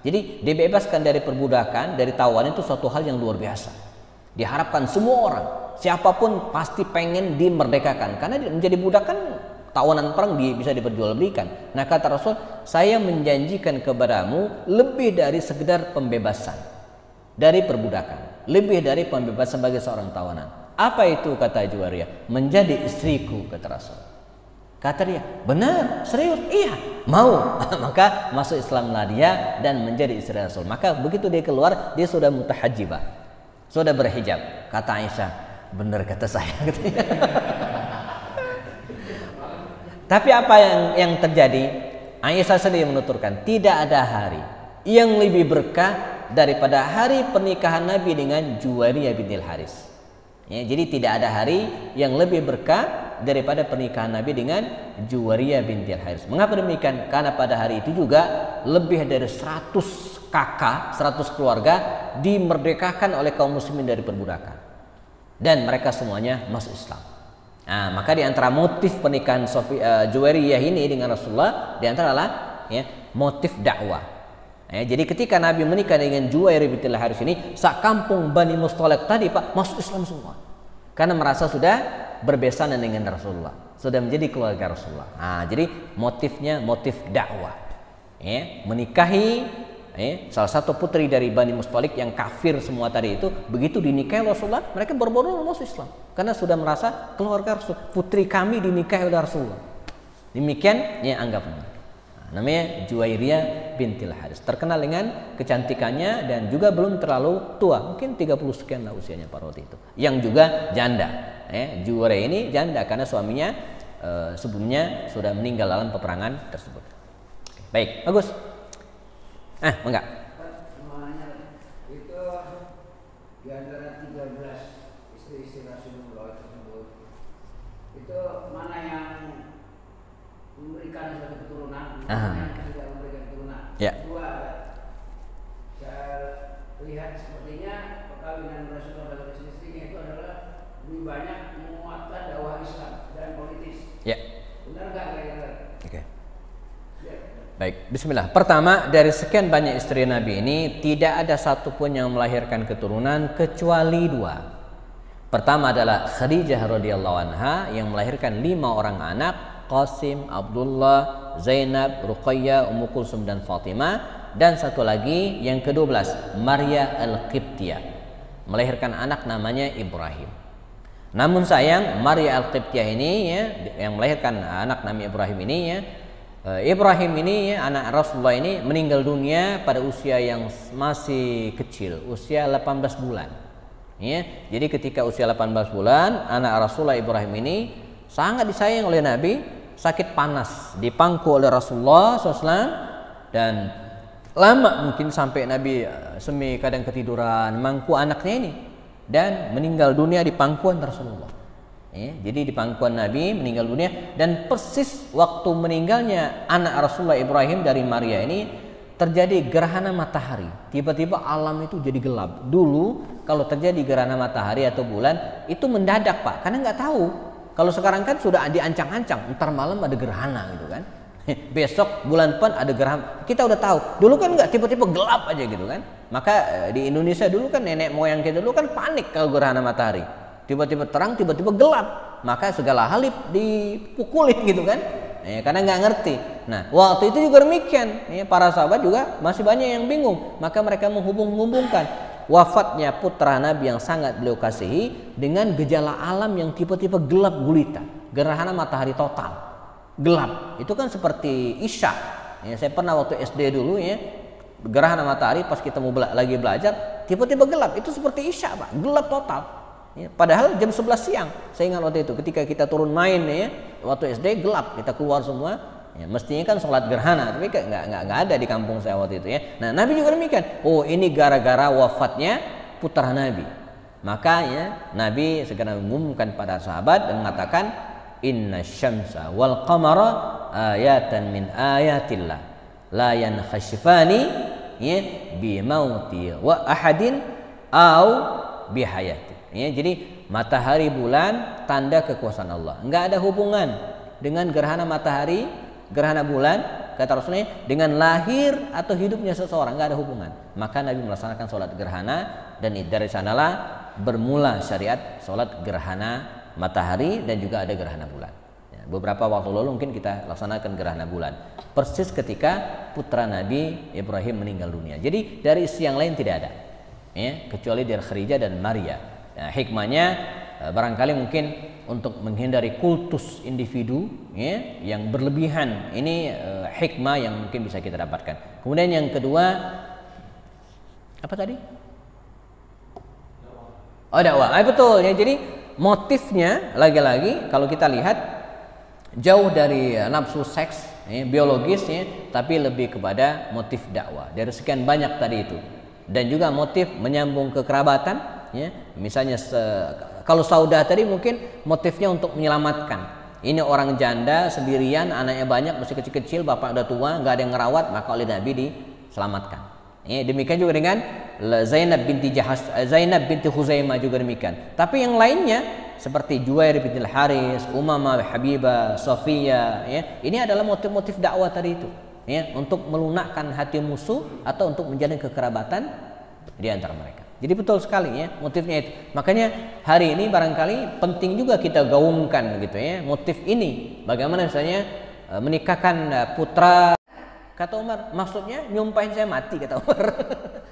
Jadi dibebaskan dari perbudakan, dari tawanan itu suatu hal yang luar biasa. Diharapkan semua orang, siapapun pasti pengen dimerdekakan, karena menjadi budak kan tawanan perang bisa diperjualbelikan. Nah, kata Rasul, saya menjanjikan kepadamu lebih dari sekedar pembebasan dari perbudakan, lebih dari pembebasan sebagai seorang tawanan. Apa itu, kata Juwairiyah? Menjadi istriku, kata Rasul. Kata dia, benar, serius, iya, mau. Maka masuk Islamlah dia dan menjadi istri Rasul. Maka begitu dia keluar, dia sudah mutahajjibah, sudah berhijab. Kata Aisyah, benar kata saya. Tapi apa yang terjadi? Aisyah sendiri menuturkan, tidak ada hari yang lebih berkah daripada hari pernikahan Nabi dengan Juwairiyah bintil Haris. Ya, jadi tidak ada hari yang lebih berkah daripada pernikahan Nabi dengan Juwairiyah bintil Haris. Mengapa demikian? Karena pada hari itu juga lebih dari 100 kakak, 100 keluarga dimerdekakan oleh kaum muslimin dari perbudakan. Dan mereka semuanya masuk Islam. Nah, maka di antara motif pernikahan Juwairiyah ini dengan Rasulullah di antara adalah ya, motif dakwah. Ya, jadi ketika Nabi menikah dengan Juwairiyah bintil Haris ini, sak kampung Bani Mustaliq tadi Pak masuk Islam semua. Karena merasa sudah berbesanan dengan Rasulullah, sudah menjadi keluarga Rasulullah. Nah, jadi motifnya motif dakwah. Ya, menikahi salah satu putri dari Bani Mustaliq yang kafir semua tadi itu, begitu dinikahi Rasulullah, mereka berbondong masuk Islam karena sudah merasa keluarga Rasul. Putri kami dinikahi oleh Rasulullah. Demikian ya anggapnya. Namanya Juwairiyah bintil Haris, terkenal dengan kecantikannya dan juga belum terlalu tua, mungkin 30 sekian lah usianya pada waktu itu, yang juga janda. Juwairiyah ini janda karena suaminya sebelumnya sudah meninggal dalam peperangan tersebut. Baik, bagus. Enggak. Itu di antara 13 istri-istri Rasulullah tersebut, itu mana yang memberikan suatu keturunan, yang tidak memberikan keturunan. Ya. Dua, saya lihat sepertinya perkawinan Rasulullah dengan istri-istrinya itu adalah lebih banyak menguatkan dakwah Islam dan politis. Ya. Benar nggak kira-kira? Oke. Ya. Baik, bismillah. Pertama, dari sekian banyak istri Nabi ini tidak ada satupun yang melahirkan keturunan kecuali dua. Pertama adalah Khadijah radhiyallahu anha yang melahirkan 5 orang anak, Qasim, Abdullah, Zainab, Ruqayyah, Ummu Kulsum dan Fatimah, dan satu lagi yang ke-12 Maria Al-Qibtiyah melahirkan anak namanya Ibrahim. Namun sayang Maria Al-Qibtiyah ini ya, yang melahirkan anak namanya Ibrahim ini ya, Ibrahim ini ya, anak Rasulullah ini meninggal dunia pada usia yang masih kecil, usia 18 bulan. Ya, jadi ketika usia 18 bulan anak Rasulullah Ibrahim ini sangat disayang oleh Nabi, sakit panas, dipangku oleh Rasulullah SAW, dan lama mungkin sampai Nabi semi kadang ketiduran mangku anaknya ini dan meninggal dunia di pangkuan Rasulullah. Ya, jadi di pangkuan Nabi meninggal dunia, dan persis waktu meninggalnya anak Rasulullah Ibrahim dari Maria ini terjadi gerhana matahari. Tiba-tiba alam itu jadi gelap. Dulu kalau terjadi gerhana matahari atau bulan itu mendadak Pak, karena nggak tahu. Kalau sekarang kan sudah diancang-ancang, ntar malam ada gerhana gitu kan. Besok bulan depan ada gerhana. Kita udah tahu. Dulu kan nggak, tiba-tiba gelap aja gitu kan. Maka di Indonesia dulu kan nenek moyang kita dulu kan panik kalau gerhana matahari. Tiba-tiba terang, tiba-tiba gelap. Maka segala hal dipukulin gitu kan. Karena nggak ngerti. Nah, waktu itu juga demikian. Para sahabat juga masih banyak yang bingung. Maka mereka menghubung-hubungkan wafatnya putra Nabi yang sangat beliau kasihi dengan gejala alam yang tiba-tiba gelap gulita, gerhana matahari total, gelap. Itu kan seperti isya. Saya pernah waktu SD dulu ya, gerhana matahari pas kita mau lagi belajar, tiba-tiba gelap. Itu seperti isya Pak, gelap total. Padahal jam 11 siang. Saya ingat waktu itu ketika kita turun main ya, waktu SD gelap, kita keluar semua. Mestinya kan sholat gerhana, tapi nggak ada di kampung saya waktu itu ya. Nah, Nabi juga demikian. Oh, ini gara-gara wafatnya putra Nabi. Makanya Nabi segera mengumumkan pada sahabat dan mengatakan, Inna syamsa wal qamara ayatan min ayatillah la yankhashifani ya bi mauti wa ahadin au bi hayati. Ya, jadi matahari bulan tanda kekuasaan Allah. Enggak ada hubungan dengan gerhana matahari, gerhana bulan, kata Rasulullah, dengan lahir atau hidupnya seseorang, enggak ada hubungan. Maka Nabi melaksanakan sholat gerhana, dan dari sanalah bermula syariat sholat gerhana matahari dan juga ada gerhana bulan. Ya, beberapa waktu lalu mungkin kita laksanakan gerhana bulan, persis ketika putra Nabi Ibrahim meninggal dunia. Jadi dari isi yang lain tidak ada. ya, kecuali dari Khadijah dan Maria. Nah, hikmahnya barangkali mungkin untuk menghindari kultus individu, ya, yang berlebihan. Ini hikmah yang mungkin bisa kita dapatkan. Kemudian yang kedua, apa tadi? Oh, dakwah. Betul ya. Jadi motifnya lagi-lagi kalau kita lihat jauh dari nafsu seks, ya, biologis, ya, tapi lebih kepada motif dakwah. Dari sekian banyak tadi itu. Dan juga motif menyambung kekerabatan, ya. Misalnya kalau Saudah tadi mungkin motifnya untuk menyelamatkan. Ini orang janda sendirian, anaknya banyak, masih kecil-kecil, bapak udah tua, nggak ada yang ngerawat, maka oleh Nabi diselamatkan. Ya, demikian juga dengan Zainab binti Khuzaimah juga demikian. Tapi yang lainnya seperti Juwair binti Al-Haris, Umamah, Habibah, Sofia, ya, ini adalah motif-motif dakwah tadi itu, ya, untuk melunakkan hati musuh atau untuk menjalin kekerabatan di antara mereka. Jadi betul sekali, ya, motifnya itu. Makanya hari ini barangkali penting juga kita gaungkan gitu, ya, motif ini. Bagaimana misalnya menikahkan putra. Kata Umar, maksudnya nyumpahin saya mati, kata Umar.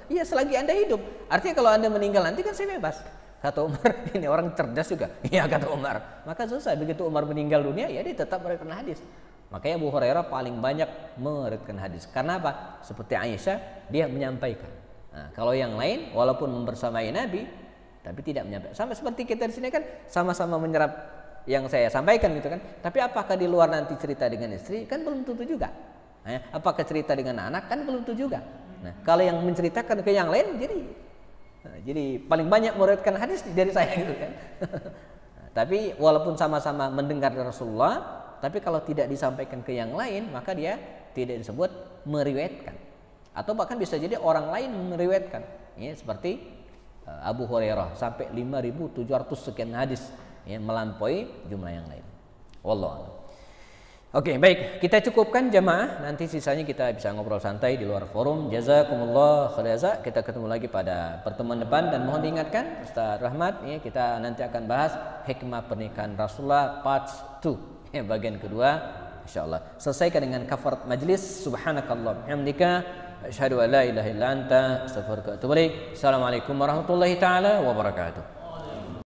Iya, selagi Anda hidup. Artinya kalau Anda meninggal nanti kan saya bebas. Kata Umar, ini orang cerdas juga. Iya, kata Umar. Maka selesai, begitu Umar meninggal dunia, ya dia tetap meriwayatkan hadis. Makanya Abu Hurairah paling banyak meriwayatkan hadis. Karena apa? Seperti Aisyah, dia menyampaikan. Nah, kalau yang lain, walaupun membersamai Nabi, tapi tidak menyampaikan. Sama seperti kita di sini kan sama-sama menyerap yang saya sampaikan gitu kan. Tapi apakah di luar nanti cerita dengan istri? Kan belum tentu juga. Apakah cerita dengan anak? Kan belum tentu juga. Nah, kalau yang menceritakan ke yang lain, jadi paling banyak meriwayatkan hadis dari saya gitu kan. Tapi walaupun sama-sama mendengar dari Rasulullah, tapi kalau tidak disampaikan ke yang lain, maka dia tidak disebut meriwayatkan. Atau bahkan bisa jadi orang lain meriwayatkan. Ya, seperti Abu Hurairah sampai 5.700 sekian hadis, ya, melampaui jumlah yang lain. Wallahu a'lam. Oke, baik, kita cukupkan jamaah. Nanti sisanya kita bisa ngobrol santai di luar forum. Jazakumullah khairan. Kita ketemu lagi pada pertemuan depan dan mohon diingatkan Ustaz Rahmat, ya, kita nanti akan bahas hikmah pernikahan Rasulullah part 2, ya, bagian kedua insyaallah. Selesaikan dengan kafarat majlis. Subhanakallah hamdika asyhadu an la ilaha illa anta astaghfiruka wa atubu ilaik. Assalamualaikum warahmatullahi taala wabarakatuh.